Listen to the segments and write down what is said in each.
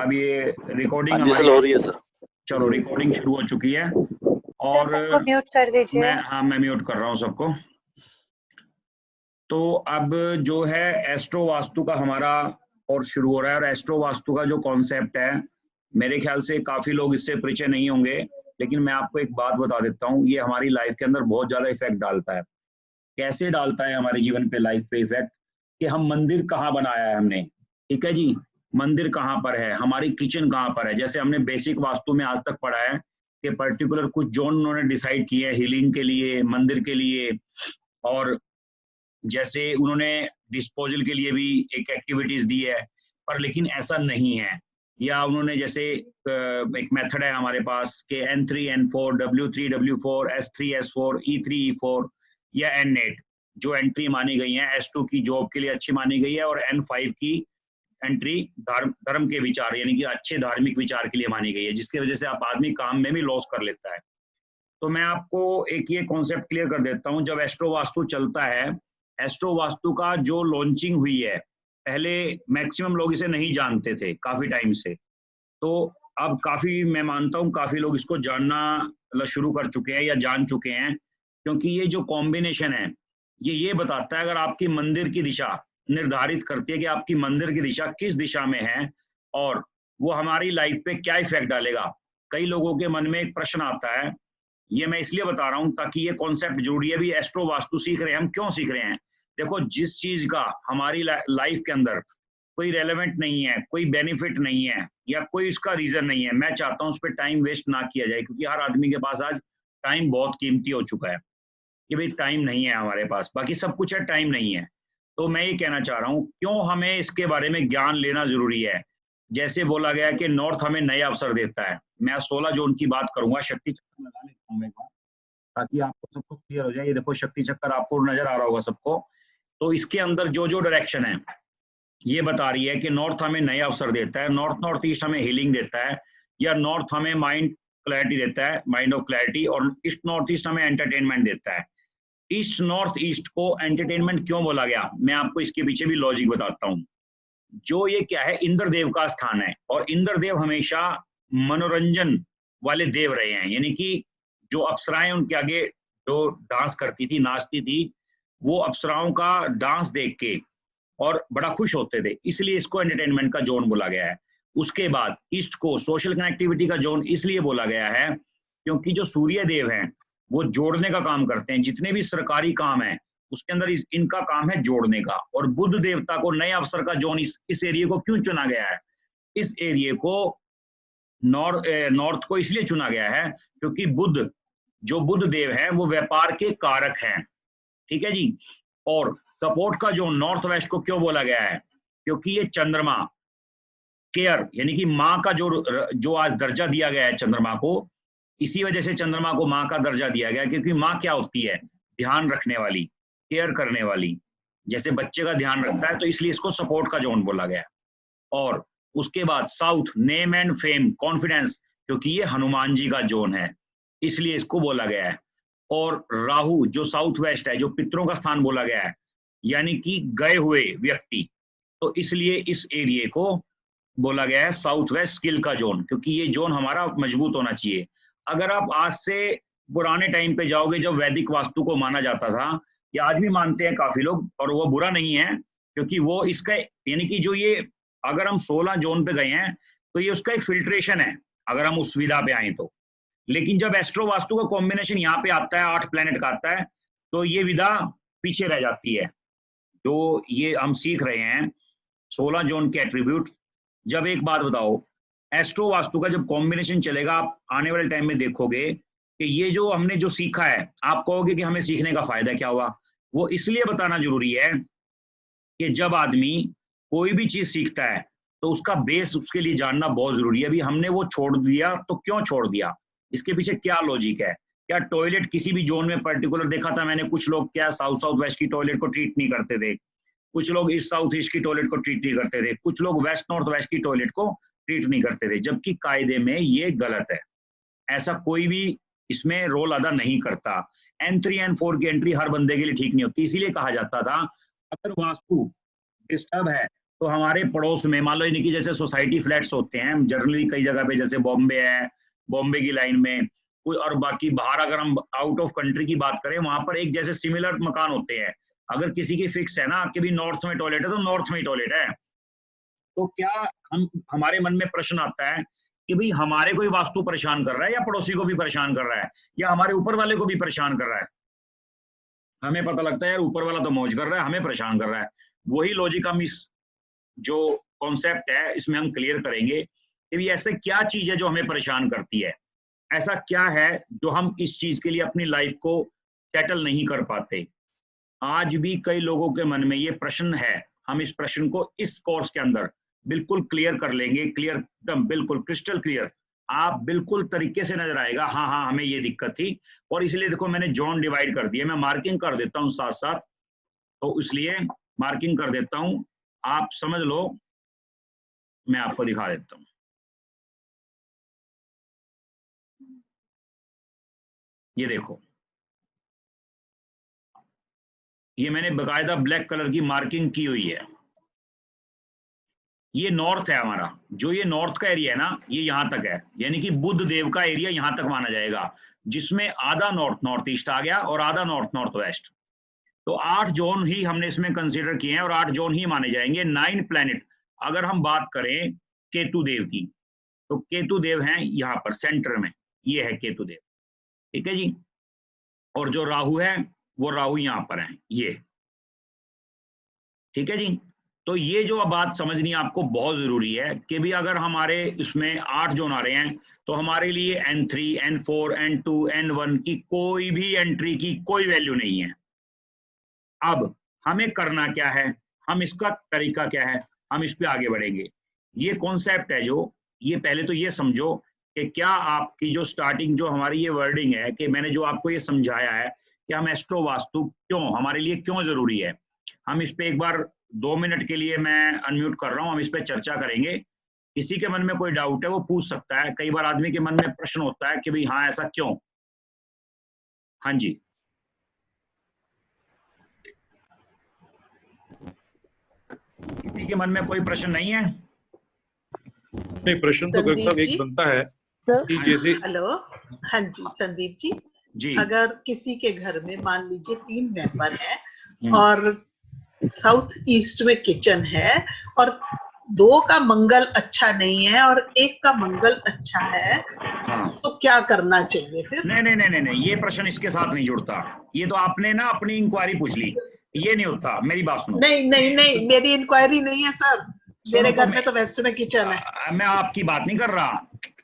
अब ये रिकॉर्डिंग हाँ जी सर, हो रही है सर। चलो रिकॉर्डिंग शुरू हो चुकी है सर सबको और म्यूट कर दीजिए। मैं म्यूट कर रहा हूँ सबको। तो अब जो है एस्ट्रो वास्तु का हमारा और शुरू हो रहा है, और एस्ट्रो वास्तु का जो कॉन्सेप्ट है मेरे ख्याल से काफी लोग इससे परिचय नहीं होंगे, लेकिन मैं आपको एक बात बता देता हूँ, ये हमारी लाइफ के अंदर बहुत ज्यादा इफेक्ट डालता है। कैसे डालता है हमारे जीवन पे, लाइफ पे इफेक्ट, कि हम मंदिर कहाँ बनाया है हमने, ठीक है जी, मंदिर कहाँ पर है, हमारी किचन कहाँ पर है। जैसे हमने बेसिक वास्तु में आज तक पढ़ा है कि पर्टिकुलर कुछ जोन उन्होंने डिसाइड किए हैं हीलिंग के लिए, मंदिर के लिए, और जैसे उन्होंने डिस्पोजल के लिए भी एक एक्टिविटीज दी है, पर लेकिन ऐसा नहीं है। या उन्होंने जैसे एक मेथड है हमारे पास कि N3 N4 W3 W4 S3 S4 E3 E4 या N8 जो एंट्री मानी गई है, S2 की जॉब के लिए अच्छी मानी गई है, और N5 की एंट्री धर्म के विचार यानी कि अच्छे धार्मिक विचार के लिए मानी गई है, जिसकी वजह से आप आदमी काम में भी लॉस कर लेता है। तो मैं आपको एक ये कॉन्सेप्ट क्लियर कर देता हूँ। जब एस्ट्रो वास्तु चलता है, एस्ट्रो वास्तु का जो लॉन्चिंग हुई है, पहले मैक्सिमम लोग इसे नहीं जानते थे काफी टाइम से, तो अब काफी मैं मानता हूँ काफी लोग इसको जानना शुरू कर चुके हैं या जान चुके हैं, क्योंकि ये जो कॉम्बिनेशन है ये बताता है, अगर आपकी मंदिर की दिशा निर्धारित करती है कि आपकी मंदिर की दिशा किस दिशा में है और वो हमारी लाइफ पे क्या इफेक्ट डालेगा। कई लोगों के मन में एक प्रश्न आता है, ये मैं इसलिए बता रहा हूं ताकि ये कॉन्सेप्ट जरूरी है। भी एस्ट्रो वास्तु सीख रहे हैं हम, क्यों सीख रहे हैं? देखो, जिस चीज का हमारी लाइफ के अंदर कोई रेलेवेंट नहीं है, कोई बेनिफिट नहीं है, या कोई इसका रीजन नहीं है, मैं चाहता हूं उस पर टाइम वेस्ट ना किया जाए, क्योंकि हर आदमी के पास आज टाइम बहुत कीमती हो चुका है कि भाई टाइम नहीं है हमारे पास, बाकी सब कुछ है, टाइम नहीं है। तो मैं ये कहना चाह रहा हूँ क्यों हमें इसके बारे में ज्ञान लेना जरूरी है। जैसे बोला गया कि नॉर्थ हमें नए अवसर देता है, मैं 16 जोन की बात करूंगा, शक्ति चक्कर लगा लेता हूँ मैं ताकि आपको सबको क्लियर हो जाए। ये देखो शक्ति चक्कर आपको नजर आ रहा होगा सबको। तो इसके अंदर जो जो डायरेक्शन है ये बता रही है कि नॉर्थ हमें नए अवसर देता है, नॉर्थ ईस्ट हमें हीलिंग देता है, या नॉर्थ हमें माइंड क्लैरिटी देता है, माइंड ऑफ क्लैरिटी, और नॉर्थ ईस्ट हमें एंटरटेनमेंट देता है। ईस्ट नॉर्थ ईस्ट को एंटरटेनमेंट क्यों बोला गया, मैं आपको इसके पीछे भी लॉजिक बताता हूँ। जो ये क्या है, इंद्रदेव का स्थान है, और इंद्रदेव हमेशा मनोरंजन वाले देव रहे हैं, यानी कि जो अप्सराएं उनके आगे जो डांस करती थी, नाचती थी, वो अप्सराओं का डांस देख के और बड़ा खुश होते थे, इसलिए इसको एंटरटेनमेंट का जोन बोला गया है। उसके बाद ईस्ट को सोशल कनेक्टिविटी का जोन इसलिए बोला गया है क्योंकि जो सूर्य देव हैं वो जोड़ने का काम करते हैं, जितने भी सरकारी काम है उसके अंदर इनका काम है जोड़ने का। और बुध देवता को नए अवसर का जोन इस एरिया को क्यों चुना गया है? इस एरिया को नॉर्थ को इसलिए चुना गया है क्योंकि बुध, जो बुध देव है वो व्यापार के कारक हैं, ठीक है जी। और सपोर्ट का जोन नॉर्थ वेस्ट को क्यों बोला गया है? क्योंकि ये चंद्रमा केयर यानी कि माँ का जो आज दर्जा दिया गया है चंद्रमा को, इसी वजह से चंद्रमा को माँ का दर्जा दिया गया, क्योंकि माँ क्या होती है? ध्यान रखने वाली, केयर करने वाली, जैसे बच्चे का ध्यान रखता है, तो इसलिए इसको सपोर्ट का जोन बोला गया। और उसके बाद south name and fame confidence, क्योंकि ये हनुमान जी का जोन है, इसलिए इसको बोला गया है। और राहु जो साउथ वेस्ट है, जो पितरों का स्थान बोला गया है, यानी कि गए हुए व्यक्ति, तो इसलिए इस एरिया को बोला गया है साउथ वेस्ट स्किल का जोन, क्योंकि ये जोन हमारा मजबूत होना चाहिए। अगर आप आज से पुराने टाइम पे जाओगे जब वैदिक वास्तु को माना जाता था, या आज भी मानते हैं काफी लोग, और वो बुरा नहीं है, क्योंकि वो इसका यानी कि जो ये अगर हम 16 जोन पे गए हैं तो ये उसका एक फिल्ट्रेशन है, अगर हम उस विधा पे आए तो। लेकिन जब एस्ट्रो वास्तु का कॉम्बिनेशन यहाँ पे आता है, 8 प्लेनेट का आता है, तो ये विधा पीछे रह जाती है। तो ये हम सीख रहे हैं 16 जोन के एट्रीब्यूट। जब एक बात बताओ, एस्ट्रो वास्तु का जब कॉम्बिनेशन चलेगा, आप आने वाले टाइम में देखोगे कि ये जो हमने जो सीखा है, आप कहोगे कि हमें सीखने का फायदा क्या हुआ। वो इसलिए बताना जरूरी है कि जब आदमी कोई भी चीज सीखता है तो उसका बेस उसके लिए जानना बहुत जरूरी है। अभी हमने वो छोड़ दिया, तो क्यों छोड़ दिया, इसके पीछे क्या लॉजिक है? क्या टॉयलेट किसी भी जोन में पर्टिकुलर देखा था मैंने, कुछ लोग क्या साउथ वेस्ट की टॉयलेट को ट्रीट नहीं करते थे, कुछ लोग ईस्ट साउथ ईस्ट की टॉयलेट को ट्रीट नहीं करते थे, कुछ लोग वेस्ट नॉर्थ वेस्ट की टॉयलेट को ट्रीट नहीं करते थे, जबकि कायदे में ये गलत है। ऐसा कोई भी इसमें रोल अदा नहीं करता। N3 N4 की एंट्री हर बंदे के लिए ठीक नहीं होती, इसीलिए कहा जाता था अगर वास्तु डिस्टर्ब है तो हमारे पड़ोस में मान लो यानी कि जैसे सोसाइटी फ्लैट्स होते हैं जनरली कई जगह पे, जैसे बॉम्बे है, बॉम्बे की लाइन में और बाकी बाहर अगर हम आउट ऑफ कंट्री की बात करें, वहां पर एक जैसे सिमिलर मकान होते हैं। अगर किसी की फिक्स है ना कि भी नॉर्थ में टॉयलेट है तो नॉर्थ में ही टॉयलेट है, तो क्या हमारे मन में प्रश्न आता है कि भाई हमारे कोई वास्तु परेशान कर रहा है या पड़ोसी को भी परेशान कर रहा है या हमारे ऊपर वाले को भी परेशान कर रहा है? हमें पता लगता है यार ऊपर वाला तो मौज कर रहा है, हमें परेशान कर रहा है। वही लॉजिक हम इस जो कॉन्सेप्ट है इसमें हम क्लियर करेंगे कि भी ऐसे क्या चीज है जो हमें परेशान करती है, ऐसा क्या है जो हम इस चीज के लिए अपनी लाइफ को सेटल नहीं कर पाते। आज भी कई लोगों के मन में ये प्रश्न है, हम इस प्रश्न को इस कोर्स के अंदर बिल्कुल क्लियर कर लेंगे, क्लियर एकदम बिल्कुल क्रिस्टल क्लियर, आप बिल्कुल तरीके से नजर आएगा हाँ हाँ हमें ये दिक्कत थी। और इसलिए देखो मैंने जोन डिवाइड कर दिया, मैं मार्किंग कर देता हूँ साथ साथ, तो इसलिए मार्किंग कर देता हूँ, आप समझ लो, मैं आपको दिखा देता हूँ। ये देखो, ये मैंने बकायदा ब्लैक कलर की मार्किंग की हुई है। ये नॉर्थ है हमारा, जो ये नॉर्थ का एरिया है ना, ये यहां तक है, यानी कि बुध देव का एरिया यहां तक माना जाएगा, जिसमें आधा नॉर्थ नॉर्थ ईस्ट आ गया और आधा नॉर्थ नॉर्थ वेस्ट। तो 8 जोन ही हमने इसमें कंसीडर किए हैं और 8 जोन ही माने जाएंगे। 9 प्लैनेट अगर हम बात करें केतु देव की, तो केतु देव हैं यहाँ पर सेंटर में, ये है केतु देव, ठीक है जी। और जो राहु है वो राहु यहाँ पर है, ये, ठीक है जी। तो ये जो बात समझनी आपको बहुत जरूरी है कि भी अगर हमारे इसमें 8 जोन आ रहे हैं तो हमारे लिए N3, N4, N2, N1 की कोई भी एंट्री की कोई वैल्यू नहीं है। अब हमें करना क्या है, हम इसका तरीका क्या है, हम इस पे आगे बढ़ेंगे। ये कॉन्सेप्ट है जो, ये पहले तो ये समझो कि क्या आपकी जो स्टार्टिंग जो हमारी ये वर्डिंग है कि मैंने जो आपको ये समझाया है कि हम एस्ट्रो वास्तु क्यों हमारे लिए क्यों जरूरी है, हम इस पे एक बार 2 मिनट के लिए मैं अनम्यूट कर रहा हूं, हम इस पे चर्चा करेंगे। किसी के मन में कोई डाउट है वो पूछ सकता है, कई बार आदमी के मन में प्रश्न होता है कि भाई हाँ ऐसा क्यों। हाँ जी, किसी के मन में कोई प्रश्न नहीं है? नहीं, प्रश्न तो डॉक्टर साहब एक बनता है कि जैसे हेलो, हाँ जी संदीप जी, जी, अगर किसी के घर में मान लीजिए 3 मेंबर हैं और साउथ ईस्ट में किचन है और 2 का मंगल अच्छा नहीं है और 1 का मंगल अच्छा है, हाँ, तो क्या करना चाहिए फिर? नहीं नहीं नहीं नहीं, ये प्रश्न इसके साथ नहीं जुड़ता। ये तो आपने ना अपनी इंक्वायरी पूछ ली, ये नहीं होता। मेरी बात सुनो। नहीं नहीं नहीं, मेरी इंक्वायरी नहीं है सर, मेरे घर में तो वेस्ट में किचन है। मैं आपकी बात नहीं कर रहा,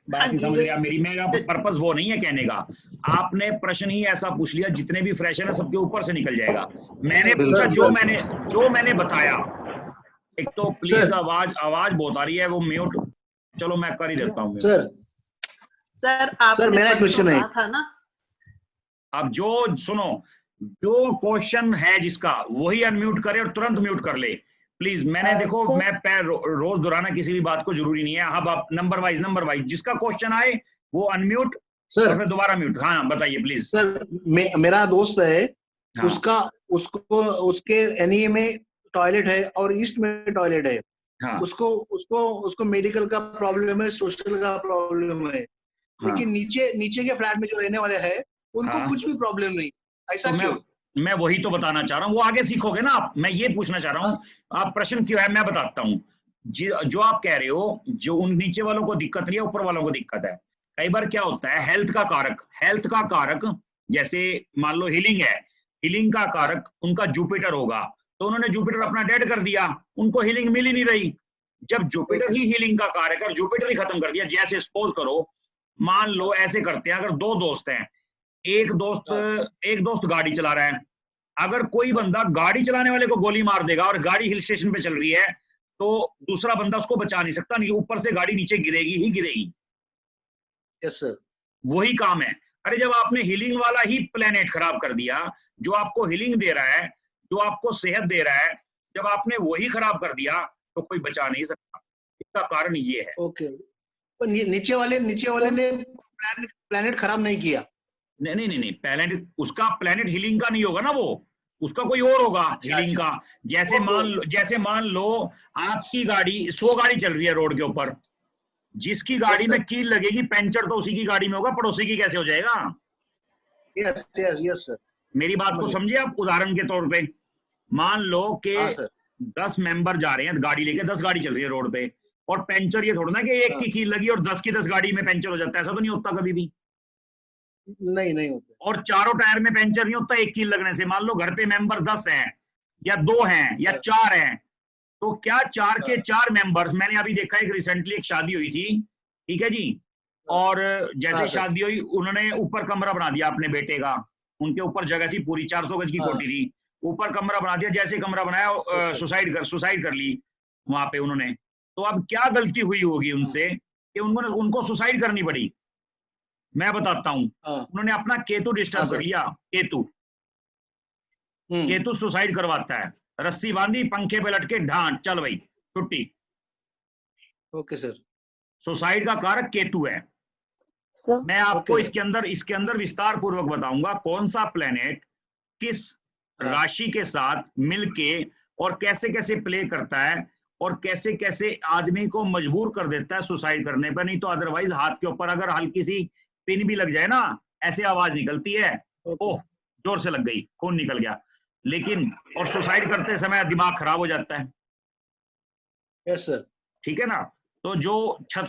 बात नहीं समझ लिया मेरी, मेरा पर्पस वो नहीं है कहने का। आपने प्रश्न ही ऐसा पूछ लिया, जितने भी फ्रेश है ना सबके ऊपर से निकल जाएगा। मैंने पूछा जो मैंने बताया। एक तो प्लीज आवाज बहुत आ रही है, वो म्यूट, चलो मैं कर ही देता हूँ। सर आपने मेरा क्वेश्चन है था ना, अब जो सुनो, जो क्वेश्चन है जिसका वही अनम्यूट करे और तुरंत म्यूट कर ले प्लीज। मैंने देखो मैं रोज दोहराना किसी भी बात को जरूरी नहीं है। अब आप नंबर वाइज जिसका क्वेश्चन आए वो अनम्यूट सर, और फिर दोबारा म्यूट। हाँ बताइए प्लीज। सर मेरा दोस्त है, हाँ, उसके एनई में टॉयलेट है और ईस्ट में टॉयलेट है। हाँ, उसको मेडिकल का प्रॉब्लम है, सोशल का प्रॉब्लम है, हाँ, लेकिन नीचे के फ्लैट में जो रहने वाले हैं उनको कुछ भी प्रॉब्लम नहीं। ऐसा क्यों? मैं वही तो बताना चाह रहा हूँ, वो आगे सीखोगे ना आप। मैं ये पूछना चाह रहा हूँ, आप प्रश्न क्यों है मैं बताता हूँ। जो आप कह रहे हो, जो उन नीचे वालों को दिक्कत नहीं है, ऊपर वालों को दिक्कत है। कई बार क्या होता है, हेल्थ का कारक जैसे मान लो हीलिंग है, हीलिंग का कारक उनका जुपिटर होगा, तो उन्होंने जुपिटर अपना डेड कर दिया, उनको हीलिंग मिल ही नहीं रही। जब जुपिटर ही हीलिंग का कारक और जुपिटर ही खत्म कर दिया, जैसे सपोज करो मान लो ऐसे करते हैं, अगर 2 दोस्त हैं, एक दोस्त गाड़ी चला रहा है, अगर कोई बंदा गाड़ी चलाने वाले को गोली मार देगा और गाड़ी हिल स्टेशन पे चल रही है, तो दूसरा बंदा उसको बचा नहीं सकता, नहीं ऊपर से गाड़ी नीचे गिरेगी ही गिरेगी। यस सर, वही काम है। अरे जब आपने हीलिंग वाला ही प्लेनेट खराब कर दिया, जो आपको हीलिंग दे रहा है, जो आपको सेहत दे रहा है, जब आपने वही खराब कर दिया तो कोई बचा नहीं सकता। इसका कारण ये है। ओके, पर नीचे वाले ने प्लैनेट खराब नहीं किया। नहीं, प्लेनेट उसका प्लेनेट हीलिंग का नहीं होगा ना, वो उसका कोई और होगा हीलिंग का। जैसे मान लो आपकी गाड़ी 100 गाड़ी चल रही है रोड के ऊपर, जिसकी गाड़ी में कील लगेगी पंचर तो उसी की गाड़ी में होगा, पड़ोसी की कैसे हो जाएगा? Yes yes yes sir. मेरी बात को समझिए आप। उदाहरण के तौर पे मान लो कि 10 मेंबर जा रहे हैं गाड़ी लेके, 10 गाड़ी चल रही है रोड पे, और पंचर ये थोड़ा ना कि एक की कील लगी और 10 की 10 गाड़ी में पंचर हो जाता है, ऐसा तो नहीं होता कभी भी। नहीं होता। और चारों टायर में पंचर नहीं होता एक कील लगने से। मान लो घर पे मेंबर 10 हैं या 2 हैं या 4 हैं, तो क्या 4 के 4 मेंबर्स, मैंने अभी देखा एक रिसेंटली एक शादी हुई थी, ठीक है जी, और जैसे शादी हुई उन्होंने ऊपर कमरा बना दिया अपने बेटे का, उनके ऊपर जगह थी पूरी 400 गज की कोठी थी, ऊपर कमरा बना दिया, जैसे कमरा बनाया सुसाइड कर ली वहां पे उन्होंने। तो अब क्या गलती हुई होगी उनसे कि उनको सुसाइड करनी पड़ी? मैं बताता हूँ। उन्होंने अपना केतु डिस्टर्ब कर लिया। केतु सुसाइड करवाता है, रस्सी बांधी, पंखे पे लटके, ढांड, चल भाई छुट्टी। Okay sir. सुसाइड का कारक केतु है। मैं आपको इसके अंदर विस्तार पूर्वक बताऊंगा कौन सा प्लेनेट किस राशि के साथ मिलके और कैसे कैसे प्ले करता है और कैसे कैसे आदमी को मजबूर कर देता है सुसाइड करने पर। नहीं तो अदरवाइज हाथ के ऊपर अगर हल्की सी पिन भी लग जाए ना, ऐसे आवाज निकलती है, ओह जोर से लग गई, खून निकल गया, लेकिन और सुसाइड करते समय दिमाग खराब हो जाता है। Yes sir. ठीक है ना? तो जो छत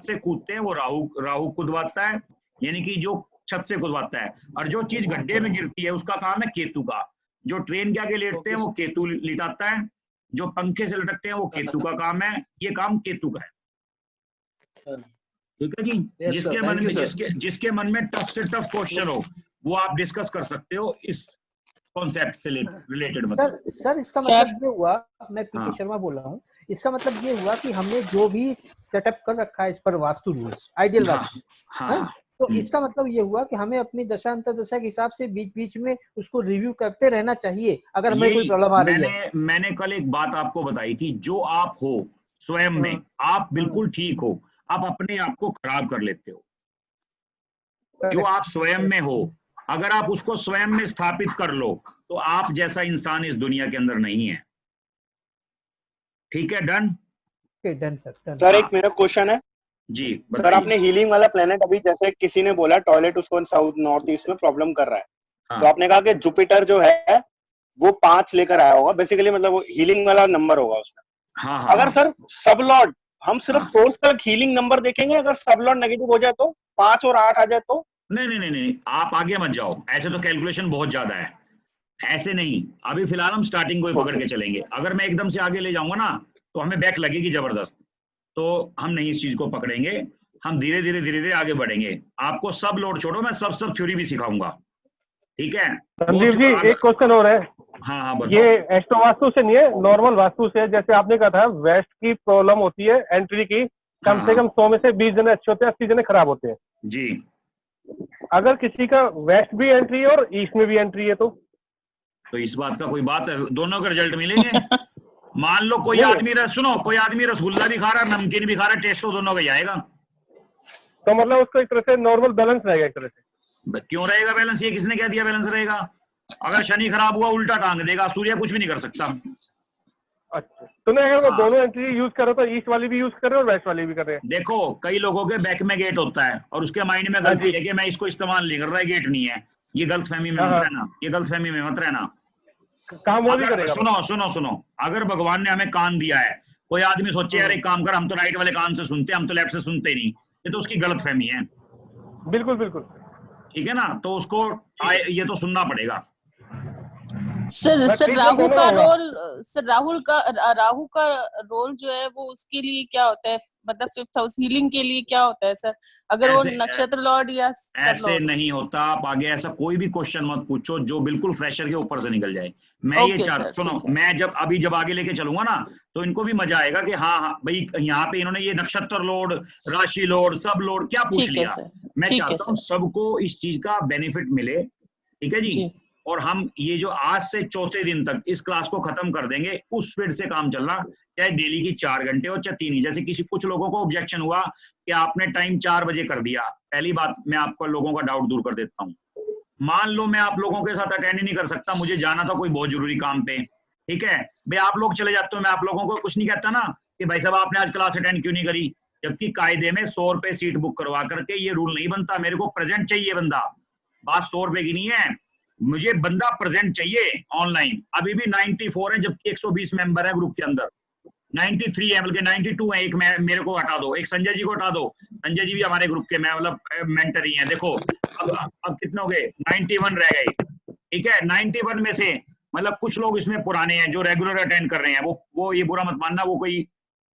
से कूदते हैं वो राहु कूदवाता है, यानी कि जो छत से कूदवाता है। और जो चीज गड्ढे में गिरती है उसका काम है केतु का। जो ट्रेन के आगे लेटते हैं वो केतु लिटाता है, जो पंखे से लटकते हैं वो केतु का काम है। ये काम केतु का है। ठीक है जी। जिसके मन में टफ से टफ क्वेश्चन हो वो आप डिस्कस कर सकते हो इस कॉन्सेप्ट से रिलेटेड। सर इसका मतलब ये हुआ, मैं पीके शर्मा बोल रहा हूँ, इसका मतलब ये हुआ कि हमने जो भी सेटअप कर रखा है इस पर वास्तु रूल्स, आइडियल वास्तु, तो इसका मतलब ये हुआ कि हमें अपनी दशा अंतर्दशा के हिसाब से बीच बीच में उसको रिव्यू करते रहना चाहिए अगर हमें कोई प्रॉब्लम आ रही है। मैंने कल एक बात आपको बताई थी, जो आप हो स्वयं में आप बिल्कुल ठीक हो, आप अपने आप को खराब कर लेते हो। जो आप स्वयं में हो अगर आप उसको स्वयं में स्थापित कर लो तो आप जैसा इंसान इस दुनिया के अंदर नहीं है। ठीक है, डन? Done sir. सर एक मेरा क्वेश्चन है जी। सर आपने हीलिंग वाला प्लेनेट, अभी जैसे किसी ने बोला टॉयलेट उसको साउथ नॉर्थ ईस्ट में प्रॉब्लम कर रहा है, तो आपने कहा कि जुपिटर जो है वो 5 लेकर आया होगा, बेसिकली मतलब वो हीलिंग वाला नंबर होगा उसमें। अगर सर सब लॉर्ड हम सिर्फ सोर्स का हीलिंग नंबर देखेंगे, अगर सब लॉर्ड नेगेटिव हो जाए तो 5 और 8 आ जाए तो? नहीं, आप आगे मत जाओ, ऐसे तो कैलकुलेशन बहुत ज्यादा है, ऐसे नहीं। अभी फिलहाल हम स्टार्टिंग को ही पकड़ के चलेंगे। अगर मैं एकदम से आगे ले जाऊंगा ना तो हमें बैक लगेगी जबरदस्त, तो हम नहीं इस चीज को पकड़ेंगे। हम धीरे धीरे आगे बढ़ेंगे। आपको सब लोड छोड़ो, मैं सब थ्योरी भी सिखाऊंगा। ठीक है संदीप जी, एक क्वेश्चन और है। हाँ बताओ। ये एस्ट्रो वास्तु से नहीं है, नॉर्मल वास्तु से। जैसे आपने कहा था वेस्ट की प्रॉब्लम होती है एंट्री की, कम से कम 100 में से 20 जने अच्छे होते हैं, 80 जने खराब होते हैं जी। अगर किसी का वेस्ट भी एंट्री है और ईस्ट में भी एंट्री है तो इस बात का कोई बात है? दोनों के रिजल्ट मिलेंगे। मान लो कोई आदमी कोई आदमी रसगुल्ला भी खा रहा है, नमकीन भी खा रहा है, टेस्ट तो दोनों का ही आएगा। तो मतलब उसको एक तरह से नॉर्मल बैलेंस रहेगा एक तरह से। क्यों रहेगा बैलेंस? ये किसने कह दिया बैलेंस रहेगा? अगर शनि खराब हुआ उल्टा टांग देगा, सूर्य कुछ भी नहीं कर सकता। अच्छा, तो नहीं अगर वो दोनों एंट्री यूज कर रहे तो ईस्ट वाली भी यूज कर रहे हैं और वेस्ट वाली भी कर रहे हैं। देखो कई लोगों के बैक में गेट होता है और उसके माइंड में गलती है कि मैं इसको इस्तेमाल नहीं कर रहा है, गेट नहीं है। ये गलतफहमी में मत रहना, काम वो भी करेगा। सुनो, अगर भगवान ने हमें कान दिया है, कोई आदमी सोचे यार एक काम कर, हम तो राइट वाले कान से सुनते हैं, हम तो लेफ्ट से सुनते नहीं, ये तो उसकी गलतफहमी है। बिल्कुल ठीक है ना? तो उसको ये तो सुनना पड़ेगा। सर राहु का रोल जो है वो उसके लिए क्या होता है, मतलब 5th हाउस हीलिंग के लिए क्या होता है सर? अगर वो नक्षत्र लॉर्ड या ऐसे नहीं होता। आप आगे ऐसा कोई भी क्वेश्चन मत पूछो जो बिल्कुल फ्रेशर के ऊपर से निकल जाए। मैं ये चाहता, सुनो, मैं जब आगे लेके चलूंगा ना तो इनको भी मजा आएगा कि हाँ भाई यहाँ पे इन्होंने ये नक्षत्र लोड, राशि लोड, सब लोड क्या पूछ लिया। मैं चाहता हूँ सबको इस चीज का बेनिफिट मिले। ठीक है जी। और हम ये जो आज से चौथे दिन तक इस क्लास को खत्म कर देंगे, उस स्पीड से काम चलना, चाहे डेली की 4 घंटे हो चाहे 3 ही। जैसे कुछ लोगों को ऑब्जेक्शन हुआ कि आपने टाइम 4 बजे कर दिया। पहली बात मैं आपको लोगों का डाउट दूर कर देता हूँ, मान लो मैं आप लोगों के साथ अटेंड ही नहीं कर सकता, मुझे जाना था कोई बहुत जरूरी काम पे, ठीक है भाई, आप लोग चले जाते हो, मैं आप लोगों को कुछ नहीं कहता ना कि भाई साहब आपने आज क्लास अटेंड क्यों नहीं करी, जबकि कायदे में 100 रुपए सीट बुक करवा करके ये रूल नहीं बनता। मेरे को प्रेजेंट चाहिए बंदा, बात 100 रुपए की नहीं है, मुझे बंदा प्रेजेंट चाहिए ऑनलाइन। अभी भी 94 है जबकि 120 मेंबर है ग्रुप के अंदर, 93 है बल्कि 92 है। एक मेरे को हटा दो, एक संजय जी को हटा दो, संजय जी भी हमारे ग्रुप के मतलब मेंटर ही हैं। देखो अब कितने हो गए, 91 रह गए, ठीक है। 91 में से मतलब कुछ लोग इसमें पुराने हैं जो रेगुलर अटेंड कर रहे हैं, वो ये बुरा मत मानना, वो कोई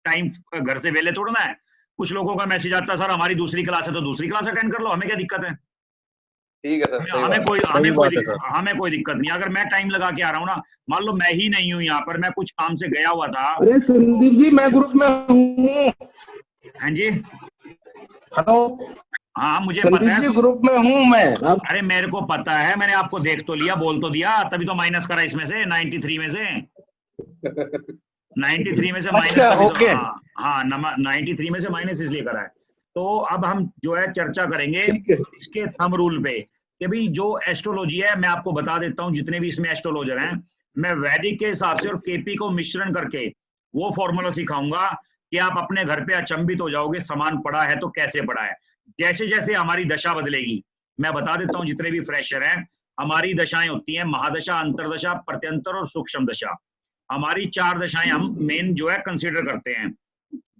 टाइम घर से वेले तोड़ना है। कुछ लोगों का मैसेज आता है सर हमारी दूसरी क्लास है तो दूसरी क्लास अटेंड कर लो, हमें क्या दिक्कत है? ठीक है सर, हमें कोई दिक्कत नहीं। अगर मैं टाइम लगा के आ रहा हूँ ना, मान लो मैं ही नहीं हूँ यहाँ पर, मैं कुछ काम से गया हुआ था। अरे संदीप जी मैं ग्रुप में हूँ। हाँ जी, हेलो। हाँ मुझे पता है, ग्रुप में हूँ मैं। अरे मेरे को पता है, मैंने आपको देख तो लिया, बोल तो दिया, तभी तो माइनस करा इसमें से 93 में से 93 में से माइनस। अच्छा, हाँ 93 में से माइनस इसलिए करा है। तो अब हम जो है चर्चा करेंगे इसके थंब रूल पे कि भाई जो एस्ट्रोलॉजी है, मैं आपको बता देता हूँ जितने भी इसमें एस्ट्रोलॉजर हैं, मैं वैदिक के हिसाब से और केपी को मिश्रण करके वो फॉर्मूला सिखाऊंगा कि आप अपने घर पे अचंभित हो जाओगे, समान पड़ा है तो कैसे पड़ा है। जैसे जैसे हमारी दशा बदलेगी, मैं बता देता हूँ जितने भी फ्रेशर हैं, हमारी दशाएं होती हैं महादशा, अंतरदशा, प्रत्यंतर और सूक्ष्म दशा। हमारी 4 दशाएं हम मेन जो है कंसीडर करते हैं।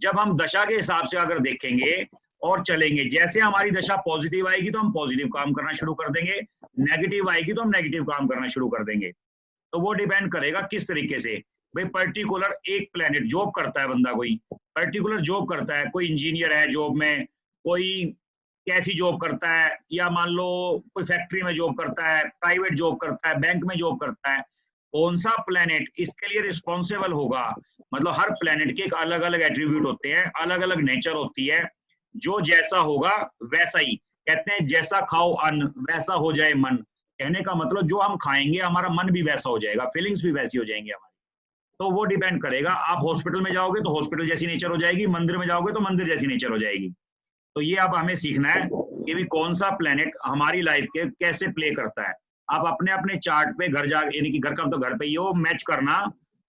जब हम दशा के हिसाब से अगर देखेंगे और चलेंगे, जैसे हमारी दशा पॉजिटिव आएगी तो हम पॉजिटिव काम करना शुरू कर देंगे, नेगेटिव आएगी तो हम नेगेटिव काम करना शुरू कर देंगे। तो वो डिपेंड करेगा किस तरीके से। भाई पर्टिकुलर एक प्लेनेट जॉब करता है, बंदा कोई पर्टिकुलर जॉब करता है, कोई इंजीनियर है जॉब में, कोई कैसी जॉब करता है, या मान लो कोई फैक्ट्री में जॉब करता है, प्राइवेट जॉब करता है, बैंक में जॉब करता है, कौन सा प्लेनेट इसके लिए रिस्पॉन्सिबल होगा। मतलब हर प्लेनेट के एक अलग अलग एट्रीब्यूट होते हैं, अलग अलग नेचर होती है, जो जैसा होगा वैसा ही, कहते हैं जैसा खाओ अन्न वैसा हो जाए मन। कहने का मतलब जो हम खाएंगे हमारा मन भी वैसा हो जाएगा, फीलिंग्स भी वैसी हो जाएंगी हमारी। तो वो डिपेंड करेगा, आप हॉस्पिटल में जाओगे तो हॉस्पिटल जैसी नेचर हो जाएगी, मंदिर में जाओगे तो मंदिर जैसी नेचर हो जाएगी। तो ये अब हमें सीखना है कि भी कौन सा प्लेनेट हमारी लाइफ के कैसे प्ले करता है। आप अपने अपने चार्ट पे घर जा, यानी कि घर का तो घर पे ही हो, मैच करना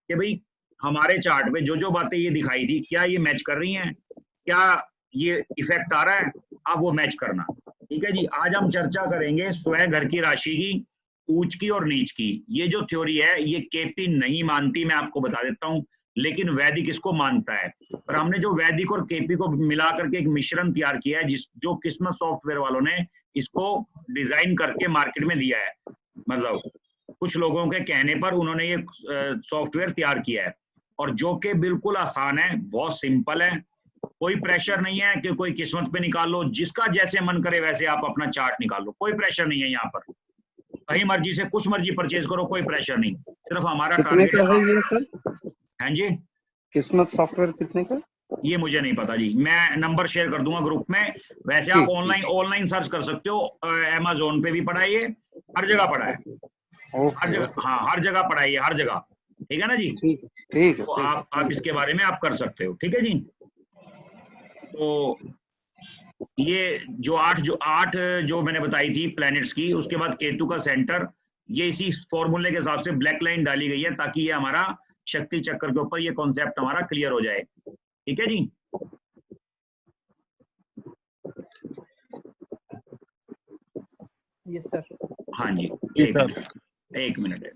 कि भाई हमारे चार्ट पे जो जो बातें ये दिखाई थी क्या ये मैच कर रही हैं, क्या ये इफेक्ट आ रहा है, आप वो मैच करना। ठीक है जी। आज हम चर्चा करेंगे स्वयं घर की राशि की, ऊंच की और नीच की। ये जो थ्योरी है ये केपी नहीं मानती, मैं आपको बता देता हूँ, लेकिन वैदिक इसको मानता है। पर हमने जो वैदिक और केपी को मिला करके एक मिश्रण तैयार किया है, जो किस्मत सॉफ्टवेयर वालों ने इसको डिजाइन करके मार्केट में दिया है। मतलब कुछ लोगों के कहने पर उन्होंने ये सॉफ्टवेयर तैयार किया है, और जो कि बिल्कुल आसान है, बहुत सिंपल है, कोई प्रेशर नहीं है कि कोई किस्मत पे निकाल लो, जिसका जैसे मन करे वैसे आप अपना चार्ट निकाल लो, कोई प्रेशर नहीं है यहाँ पर। कहीं मर्जी से कुछ मर्जी परचेज करो, कोई प्रेशर नहीं, सिर्फ हमारा टारगेट है ये सर। हाँ जी, किस्मत सॉफ्टवेयर कितने का? ये मुझे नहीं पता जी, मैं नंबर शेयर कर दूंगा ग्रुप में। वैसे आप ऑनलाइन सर्च कर सकते हो, अमेज़न पे भी पड़ा है, ये हर जगह पड़ा है, हर जगह, हाँ हर जगह पड़ा है ये, हर जगह। ठीक है ना जी? ठीक है। तो आप इसके बारे में आप कर सकते हो। ठीक है जी। तो ये जो आठ जो मैंने बताई थी प्लैनेट्स की, उसके बाद केतु का सेंटर, ये इसी फॉर्मूले के हिसाब से ब्लैक लाइन डाली गई है ताकि ये हमारा शक्ति चक्कर के ऊपर ये कॉन्सेप्ट हमारा क्लियर हो जाए। ठीक है जी। Yes sir. हाँ जी, एक मिनट।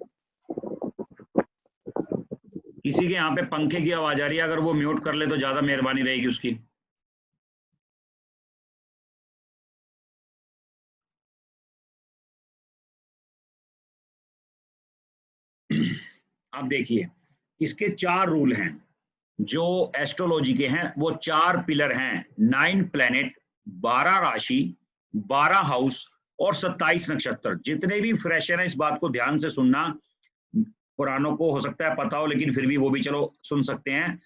किसी के यहाँ पे पंखे की आवाज आ रही है, अगर वो म्यूट कर ले तो ज्यादा मेहरबानी रहेगी उसकी। अब देखिए, इसके 4 रूल हैं जो एस्ट्रोलॉजी के हैं, वो 4 पिलर हैं, 9 प्लैनेट, 12 राशि, 12 हाउस और 27 नक्षत्र। जितने भी फ्रेशर हैं इस बात को ध्यान से सुनना, पुरानों को हो सकता है पता हो, लेकिन फिर भी वो भी चलो सुन सकते हैं,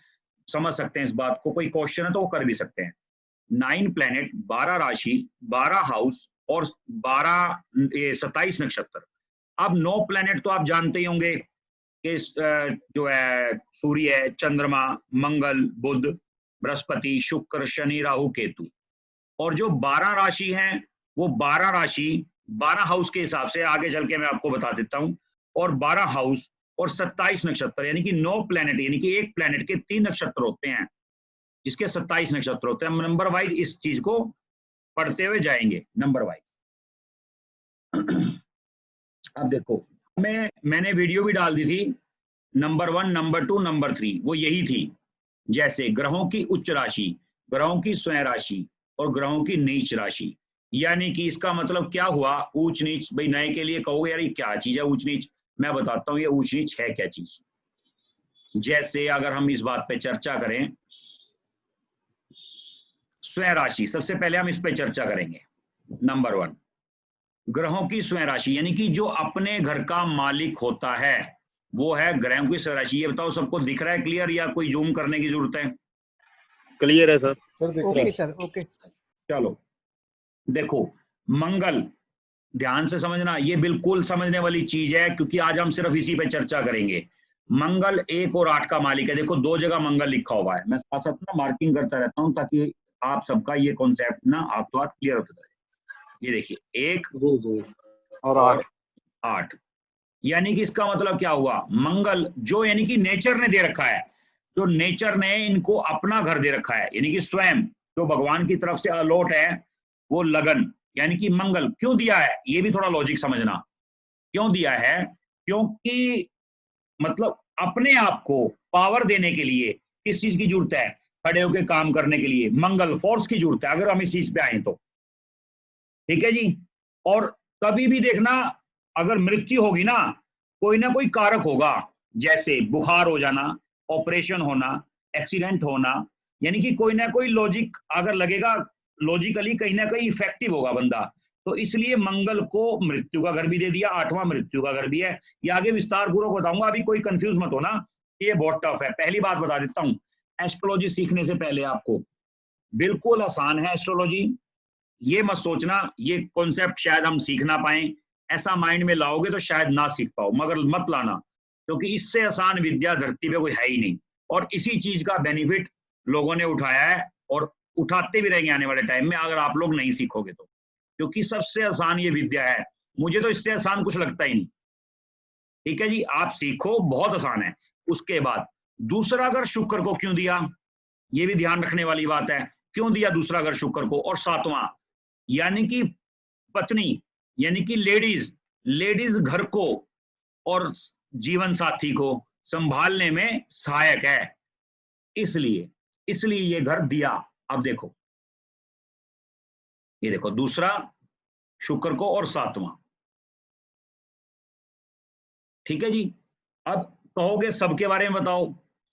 समझ सकते हैं इस बात को, कोई क्वेश्चन है तो वो कर भी सकते हैं। 9 प्लैनेट, 12 राशि, 12 हाउस और 27 नक्षत्र। अब 9 प्लैनेट तो आप जानते ही होंगे कि जो है सूर्य है, चंद्रमा, मंगल, बुध, बृहस्पति, शुक्र, शनि, राहु, केतु। और जो 12 राशि हैं वो 12 राशि 12 हाउस के हिसाब से आगे चल के मैं आपको बता देता हूं, और 12 हाउस और 27 नक्षत्र, यानी कि 9 प्लेनेट, यानी कि एक प्लेनेट के 3 नक्षत्र होते हैं जिसके 27 नक्षत्र होते हैं। हम नंबर वाइज इस चीज को पढ़ते हुए जाएंगे, नंबर वाइज। अब देखो, मैंने वीडियो भी डाल दी थी, नंबर 1, नंबर 2, नंबर 3, वो यही थी। जैसे ग्रहों की उच्च राशि, ग्रहों की स्वयं राशि और ग्रहों की नीच राशि, यानी कि इसका मतलब क्या हुआ, ऊंच नीच। भाई नए के लिए कहोगे यार ये क्या चीज है ऊंच नीच, मैं बताता हूं ये ऊंच नीच है क्या चीज। जैसे अगर हम इस बात पे चर्चा करें, स्वयं राशि, सबसे पहले हम इस पे चर्चा करेंगे। नंबर 1, ग्रहों की स्वयं राशि, यानी कि जो अपने घर का मालिक होता है वो है ग्रहों की स्वयं राशि। ये बताओ सबको दिख रहा है क्लियर, या कोई जूम करने की जरूरत है? क्लियर है सर। Okay sir, okay. चलो देखो, मंगल, ध्यान से समझना, ये बिल्कुल समझने वाली चीज है क्योंकि आज हम सिर्फ इसी पे चर्चा करेंगे। मंगल 1 और 8 का मालिक है। देखो 2 जगह मंगल लिखा हुआ है, मैं साथ साथ ना मार्किंग करता रहता हूँ ताकि आप सबका ये कॉन्सेप्ट ना आपको क्लियर होता है। ये देखिए 1, 2 और 8, यानी कि इसका मतलब क्या हुआ, मंगल जो यानी कि नेचर ने दे रखा है, जो नेचर ने इनको अपना घर दे रखा है, यानी कि स्वयं जो भगवान की तरफ से अलॉट है वो लगन, यानी कि मंगल क्यों दिया है, ये भी थोड़ा लॉजिक समझना। क्यों दिया है, क्योंकि मतलब अपने आप को पावर देने के लिए किस चीज की जरूरत है, खड़े होकर काम करने के लिए मंगल फोर्स की जरूरत है, अगर हम इस चीज पे आए तो। ठीक है जी। और कभी भी देखना, अगर मृत्यु होगी ना कोई कारक होगा, जैसे बुखार हो जाना, ऑपरेशन होना, एक्सीडेंट होना, यानी कि कोई ना कोई लॉजिक अगर लगेगा, लॉजिकली कहीं ना कहीं इफेक्टिव होगा बंदा। तो इसलिए मंगल को मृत्यु का घर भी दे दिया, 8वां मृत्यु का घर भी है। ये आगे विस्तार पूर्वक बताऊंगा, अभी कोई कंफ्यूज मत होना, ये बहुत टफ है। पहली बात बता देता हूं, एस्ट्रोलॉजी सीखने से पहले आपको बिल्कुल आसान है एस्ट्रोलॉजी। ये मत सोचना ये कॉन्सेप्ट शायद हम सीख ना पाए, ऐसा माइंड में लाओगे तो शायद ना सीख पाओ, मगर मत लाना, क्योंकि इससे आसान विद्या धरती पे कोई है ही नहीं। और इसी चीज का बेनिफिट लोगों ने उठाया है और उठाते भी रहेंगे आने वाले टाइम में, अगर आप लोग नहीं सीखोगे तो, क्योंकि सबसे आसान ये विद्या है। मुझे तो इससे आसान कुछ लगता ही नहीं। ठीक है जी, आप सीखो, बहुत आसान है। उसके बाद दूसरा घर शुक्र को क्यों दिया, ये भी ध्यान रखने वाली बात है। क्यों दिया दूसरा घर शुक्र को? और 7वां यानी कि पत्नी, यानी कि लेडीज घर को और जीवन साथी को संभालने में सहायक है, इसलिए ये घर दिया। अब देखो, ये देखो दूसरा शुक्र को और 7वां। ठीक है जी। अब कहोगे सबके बारे में बताओ,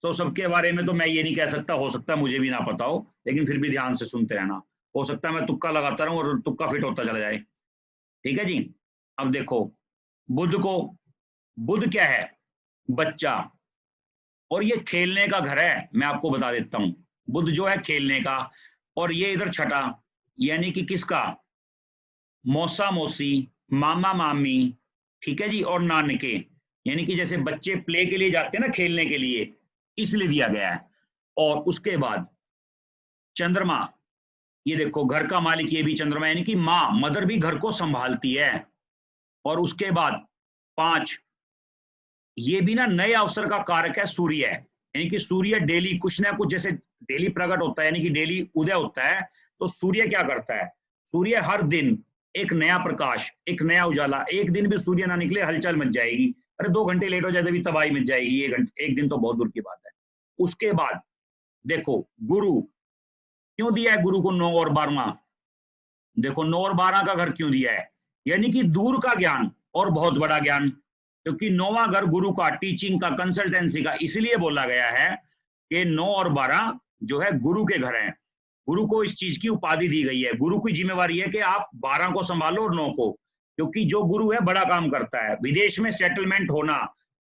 तो सबके बारे में तो मैं ये नहीं कह सकता, हो सकता है मुझे भी ना पता हो, लेकिन फिर भी ध्यान से सुनते रहना, हो सकता है मैं तुक्का लगाता रहूं और तुक्का फिट होता चला जाए। ठीक है जी। अब देखो बुध क्या है, बच्चा, और ये खेलने का घर है। मैं आपको बता देता हूं, बुध जो है खेलने का, और ये इधर छठा यानी कि किसका, मौसा मौसी, मामा मामी, ठीक है जी, और नानके, यानी कि जैसे बच्चे प्ले के लिए जाते हैं ना, खेलने के लिए, इसलिए दिया गया है। और उसके बाद चंद्रमा, ये देखो घर का मालिक ये भी चंद्रमा, यानी कि माँ, मदर भी घर को संभालती है। और उसके बाद 5, ये भी ना नए अवसर का कारक है, सूर्य है, यानी कि सूर्य डेली कुछ ना कुछ, जैसे डेली प्रकट होता है, यानी कि डेली उदय होता है, तो सूर्य क्या करता है, सूर्य हर दिन एक नया प्रकाश, एक नया उजाला। एक दिन भी सूर्य ना निकले हलचल मच जाएगी, अरे 2 घंटे लेट हो जाए तो भी तबाही मच जाएगी, एक दिन तो बहुत दूर की बात है। उसके बाद देखो गुरु, क्यों दिया है गुरु को 9 और 12वां, देखो 9 और 12 का घर क्यों दिया है, यानी कि दूर का ज्ञान और बहुत बड़ा ज्ञान, क्योंकि 9वां घर गुरु का, टीचिंग का, कंसल्टेंसी का, इसलिए बोला गया है कि 9 और 12 जो है गुरु के घर हैं। गुरु को इस चीज की उपाधि दी गई है, गुरु की जिम्मेवारी है कि आप 12 को संभालो और 9 को, क्योंकि जो गुरु है बड़ा काम करता है। विदेश में सेटलमेंट होना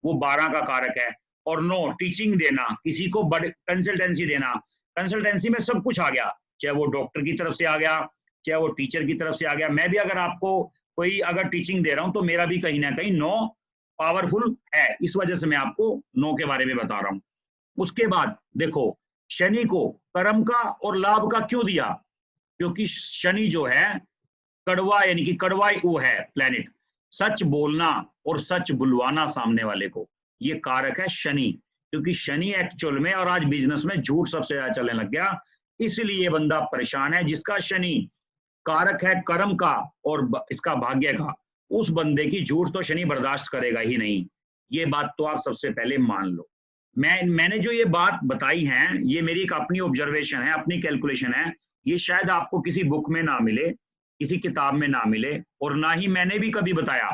वो 12 का कारक है, और 9 टीचिंग देना, किसी को बड़े कंसल्टेंसी देना, कंसल्टेंसी में सब कुछ आ गया, चाहे वो डॉक्टर की तरफ से आ गया, चाहे वो टीचर की तरफ से आ गया। मैं भी अगर आपको कोई अगर टीचिंग दे रहा हूं तो मेरा भी कहीं ना कहीं 9 पावरफुल है, इस वजह से मैं आपको 9 के बारे में बता रहा हूं। उसके बाद देखो शनि को कर्म का और लाभ का क्यों दिया, क्योंकि शनि जो है कड़वा यानी कि कड़वा वो है प्लेनेट। सच बोलना और सच बुलवाना सामने वाले को, ये कारक है शनि, क्योंकि शनि एक्चुअल में और आज बिजनेस में झूठ सबसे ज्यादा चलने लग गया, इसलिए बंदा परेशान है। जिसका शनि कारक है कर्म का और इसका भाग्य का, उस बंदे की झूठ तो शनि बर्दाश्त करेगा ही नहीं। ये बात तो आप सबसे पहले मान लो। मैंने जो ये बात बताई है ये मेरी एक अपनी ऑब्जर्वेशन है, अपनी कैलकुलेशन है। ये शायद आपको किसी बुक में ना मिले, किसी किताब में ना मिले, और ना ही मैंने भी कभी बताया,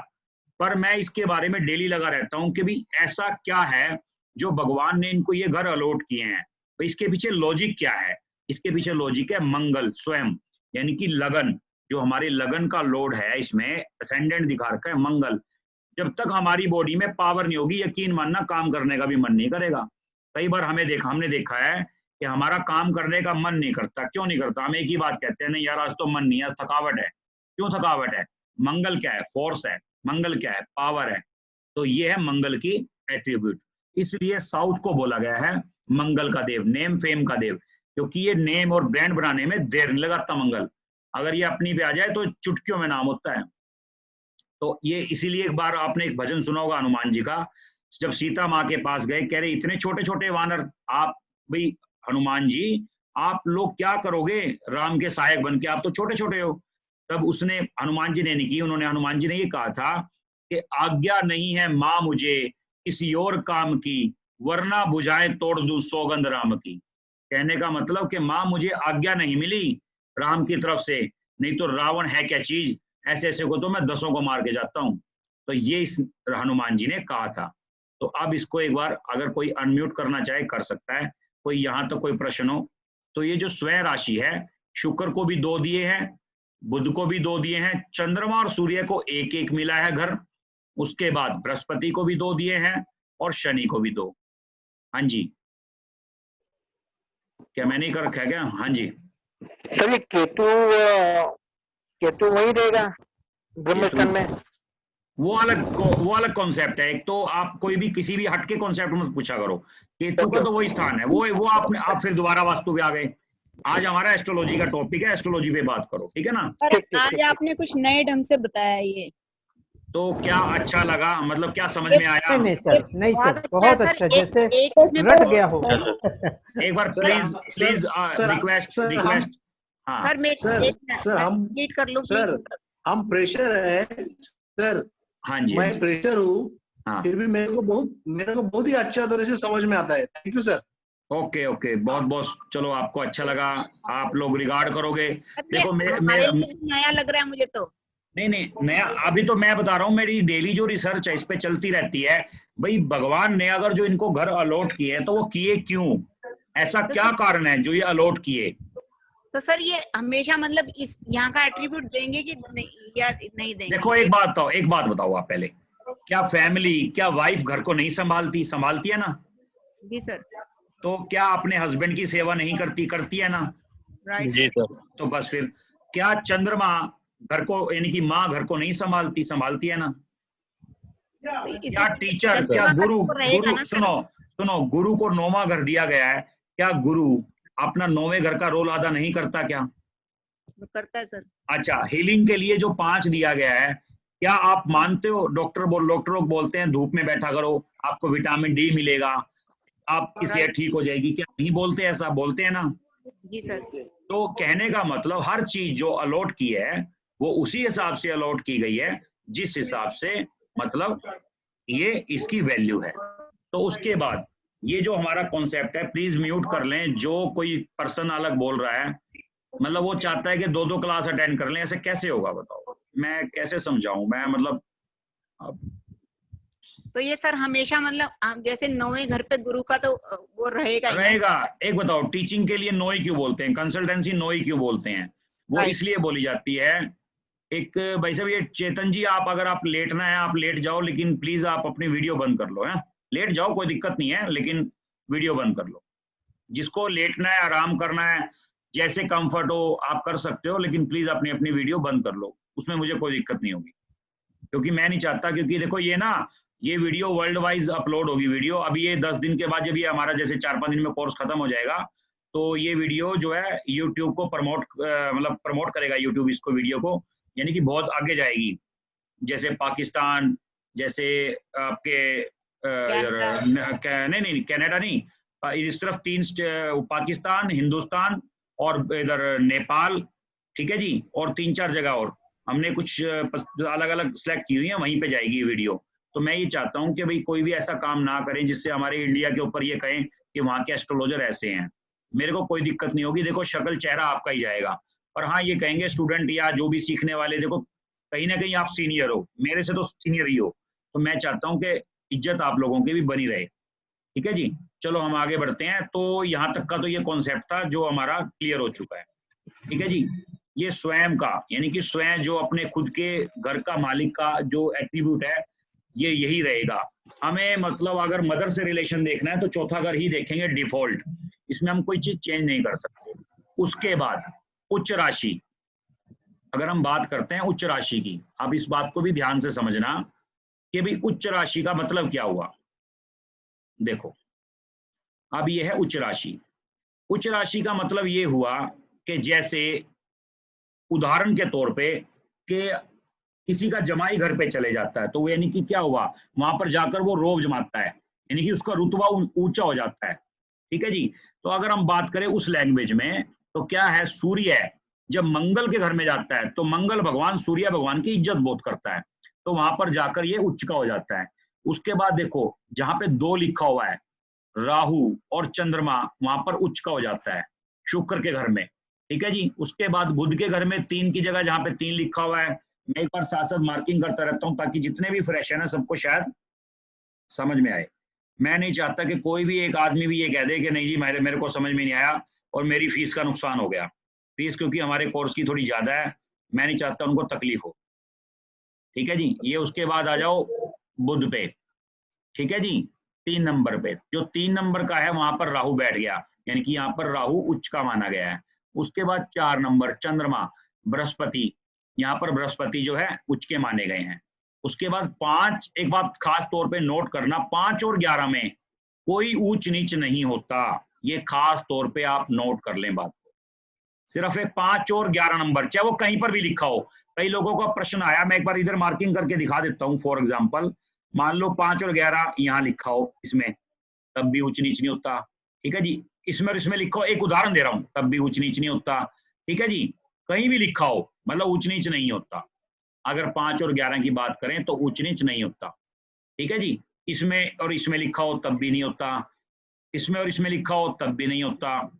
पर मैं इसके बारे में डेली लगा रहता हूँ कि भाई ऐसा क्या है जो भगवान ने इनको ये घर अलॉट किए हैं, तो इसके पीछे लॉजिक क्या है। इसके पीछे लॉजिक है मंगल स्वयं, यानी कि लगन, जो हमारे लगन का लोड है इसमें असेंडेंट दिखा रखा है मंगल। जब तक हमारी बॉडी में पावर नहीं होगी, यकीन मानना काम करने का भी मन नहीं करेगा। कई बार हमने देखा है कि हमारा काम करने का मन नहीं करता। क्यों नहीं करता? हम एक ही बात कहते हैं, नहीं यार आज तो मन नहीं है, थकावट है। क्यों थकावट है? मंगल क्या है? फोर्स है। मंगल क्या है? पावर है। तो ये है मंगल की एट्रीब्यूट। इसलिए साउथ को बोला गया है मंगल का देव, नेम फेम का देव, क्योंकि ये नेम और ब्रांड बनाने में देर नहीं लगाता मंगल। अगर ये अपनी पे आ जाए तो चुटकियों में नाम होता है। तो ये इसीलिए एक बार आपने एक भजन सुना होगा हनुमान जी का, जब सीता माँ के पास गए, कह रहे इतने छोटे छोटे वानर, आप भाई हनुमान जी आप लोग क्या करोगे राम के सहायक बन के, आप तो छोटे छोटे हो। तब उसने हनुमान जी ने नहीं की, हनुमान जी ने ये कहा था कि आज्ञा नहीं है माँ मुझे किसी और काम की, वरना बुझाए तोड़ दूं सौगंध राम की। कहने का मतलब कि माँ मुझे आज्ञा नहीं मिली राम की तरफ से, नहीं तो रावण है क्या चीज, ऐसे ऐसे को तो मैं 10 को मार के जाता हूँ। तो ये इस हनुमान जी ने कहा था। तो अब इसको एक बार अगर कोई अनम्यूट करना चाहे कर सकता है। कोई यहाँ तक कोई प्रश्न हो तो ये जो स्वयं राशि है, शुक्र को भी 2 दिए हैं, बुध को भी 2 दिए हैं, चंद्रमा और सूर्य को 1-1 मिला है घर, उसके बाद बृहस्पति को भी 2 दिए हैं और शनि को भी 2। हाँ जी, क्या मैंने कर रखा है क्या? हाँ जी सर, ये केतु वही रहेगा ब्रह्मस्थान में? वो अलग कॉन्सेप्ट है। एक तो आप कोई भी किसी भी हटके कॉन्सेप्ट में पूछा करो, केतु का तो वही स्थान है, वो आप फिर दोबारा वास्तु पे आ गए। आज हमारा एस्ट्रोलॉजी का टॉपिक है, एस्ट्रोलॉजी पे बात करो, ठीक है ना? आज आपने कुछ नए ढंग से बताया ये, तो क्या अच्छा लगा? मतलब क्या समझ में आया? नहीं सर, नहीं सर, बहुत अच्छा, जैसे रट गया हो। एक बार प्लीज रिक्वेस्ट। हाँ सर हम प्रेशर है सर। हाँ जी, मैं प्रेशर हूँ, हाँ। फिर भी मेरे को बहुत ही अच्छा तरह से समझ में आता है। Thank you sir. ओके, बहुत चलो, आपको अच्छा लगा, आप लोग रिगार्ड करोगे। देखो नया लग रहा है मुझे तो। नहीं नया, अभी तो मैं बता रहा हूँ, मेरी डेली जो रिसर्च है इस पे चलती रहती है। भाई भगवान ने अगर जो इनको घर अलॉट किए तो वो किए क्यों, ऐसा क्या कारण है जो ये अलॉट किए? तो सर ये हमेशा मतलब इस यहाँ का एट्रीब्यूट देंगे कि नहीं, या नहीं देंगे? देखो एक बात बताओ आप पहले, क्या फैमिली, क्या वाइफ घर को नहीं संभालती है ना? जी सर। तो क्या अपने हस्बैंड की सेवा नहीं करती है ना? राइट जी सर। तो बस फिर क्या चंद्रमा घर को, यानी कि माँ घर को नहीं संभालती है ना? क्या टीचर, क्या गुरु सुनो गुरु को 9वां घर दिया गया है, क्या गुरु अपना 9वें घर का रोल अदा नहीं करता? क्या करता है सर? अच्छा, हीलिंग के लिए जो 5 दिया गया है, क्या आप मानते हो? डॉक्टर लोग बोलते हैं धूप में बैठा करो, आपको विटामिन डी मिलेगा, आपकी सेहत ठीक हो जाएगी, क्या नहीं बोलते? ऐसा बोलते हैं ना? जी सर। तो कहने का मतलब हर चीज जो अलॉट की है वो उसी हिसाब से अलॉट की गई है जिस हिसाब से मतलब ये इसकी वैल्यू है। तो उसके बाद ये जो हमारा कॉन्सेप्ट है, प्लीज म्यूट कर लें जो कोई पर्सन अलग बोल रहा है, मतलब वो चाहता है कि 2 क्लास अटेंड कर लें, ऐसे कैसे होगा बताओ? मैं कैसे समझाऊं मैं, मतलब तो ये सर हमेशा मतलब जैसे 9वें घर पे गुरु का तो वो रहेगा। एक बताओ, टीचिंग के लिए नोई क्यों बोलते हैं, कंसल्टेंसी नोई क्यों बोलते हैं? वो इसलिए बोली जाती है। एक भाई साहब, ये चेतन जी, आप अगर आप लेटना है आप लेट जाओ, लेकिन प्लीज आप अपनी वीडियो बंद कर लो। है, लेट जाओ, कोई दिक्कत नहीं है, लेकिन वीडियो बंद कर लो। जिसको लेटना है, आराम करना है, जैसे कंफर्ट हो आप कर सकते हो, लेकिन प्लीज अपनी अपनी वीडियो बंद कर लो, उसमें मुझे कोई दिक्कत नहीं होगी, क्योंकि मैं नहीं चाहता, क्योंकि देखो ये वीडियो वर्ल्ड वाइज अपलोड होगी वीडियो। अभी ये 10 दिन के बाद जब ये हमारा जैसे 4-5 दिन में कोर्स खत्म हो जाएगा, तो ये वीडियो जो है यूट्यूब को प्रमोट करेगा यूट्यूब इसको वीडियो को, यानी कि बहुत आगे जाएगी, जैसे पाकिस्तान, जैसे आपके नहीं कनाडा नहीं, इस तरफ 3 पाकिस्तान, हिंदुस्तान और इधर नेपाल, ठीक है जी, और 3-4 जगह और हमने कुछ अलग अलग सेलेक्ट की हुई है, वहीं पे जाएगी वीडियो। तो मैं ये चाहता हूँ कि भाई कोई भी ऐसा काम ना करें जिससे हमारे इंडिया के ऊपर ये कहें कि वहाँ के एस्ट्रोलॉजर ऐसे हैं। मेरे को कोई दिक्कत नहीं होगी, देखो शक्ल चेहरा आपका ही जाएगा, पर हाँ ये कहेंगे स्टूडेंट या जो भी सीखने वाले, देखो कहीं ना कहीं आप सीनियर हो, मेरे से तो सीनियर ही हो, तो मैं चाहता हूँ कि इज्जत आप लोगों की भी बनी रहे, ठीक है जी। चलो हम आगे बढ़ते हैं। तो यहाँ तक का तो ये कॉन्सेप्ट था जो हमारा क्लियर हो चुका है, ठीक है जी। ये स्वयं का, यानी कि स्वयं जो अपने खुद के घर का मालिक का जो एट्रीब्यूट है, ये यही रहेगा। हमें मतलब अगर मदर से रिलेशन देखना है तो चौथा घर ही देखेंगे डिफॉल्ट, इसमें हम कोई चीज चेंज नहीं कर सकते। उसके बाद उच्च राशि, अगर हम बात करते हैं उच्च राशि की, अब इस बात को भी ध्यान से समझना कि भाई उच्च राशि का मतलब क्या हुआ। देखो अब ये है उच्च राशि। उच्च राशि का मतलब ये हुआ कि जैसे उदाहरण के तौर पे कि किसी का जमाई घर पे चले जाता है, तो यानी कि क्या हुआ, वहां पर जाकर वो रोब जमाता है, यानी कि उसका रुतबा ऊंचा हो जाता है, ठीक है जी। तो अगर हम बात करें उस लैंग्वेज में, तो क्या है, सूर्य जब मंगल के घर में जाता है तो मंगल भगवान सूर्य भगवान की इज्जत बहुत करता है, तो वहां पर जाकर ये उच्च का हो जाता है। उसके बाद देखो जहां पे 2 लिखा हुआ है, राहु और चंद्रमा, वहां पर उच्च का हो जाता है शुक्र के घर में, ठीक है जी। उसके बाद बुध के घर में 3 की जगह जहां पे 3 लिखा हुआ है, मैं एक बार साथ साथ मार्किंग करता रहता हूं ताकि जितने भी फ्रेश है ना सबको शायद समझ में आए। मैं नहीं चाहता कि कोई भी एक आदमी भी ये कह दे कि नहीं जी मेरे को समझ में नहीं आया और मेरी फीस का नुकसान हो गया। फीस क्योंकि हमारे कोर्स की थोड़ी ज्यादा है, मैं नहीं चाहता उनको तकलीफ हो, ठीक है जी। ये उसके बाद आ जाओ बुध पे, ठीक है जी, 3 नंबर पे, जो 3 नंबर का है वहां पर राहु बैठ गया, यानी कि यहाँ पर राहु उच्च का माना गया है। उसके बाद 4 नंबर चंद्रमा, बृहस्पति, यहाँ पर बृहस्पति जो है उच्च के माने गए हैं। उसके बाद 5, एक बात खास तौर पे नोट करना, 5 और 11 में कोई ऊंच नीच नहीं होता, ये खास तौर पे आप नोट कर लें बात को। सिर्फ एक 5 और 11 नंबर, चाहे वो कहीं पर भी लिखा हो। कई लोगों का प्रश्न आया, मैं एक बार इधर मार्किंग करके दिखा देता हूँ। फॉर एग्जाम्पल मान लो 5 और 11 यहाँ लिखा हो, इसमें तब भी ऊंच नीच नहीं होता, ठीक है जी। इसमें और इसमें लिखा हो, एक उदाहरण दे रहा हूँ, तब भी ऊंच नीच नहीं होता, ठीक है जी। कहीं भी लिखा हो मतलब ऊंच नीच नहीं होता। अगर 5 और 11 की बात करें तो ऊंच नीच नहीं होता, ठीक है जी। इसमें और इसमें लिखा हो तब भी नहीं होता, इसमें और इसमें लिखा हो तब भी नहीं होता,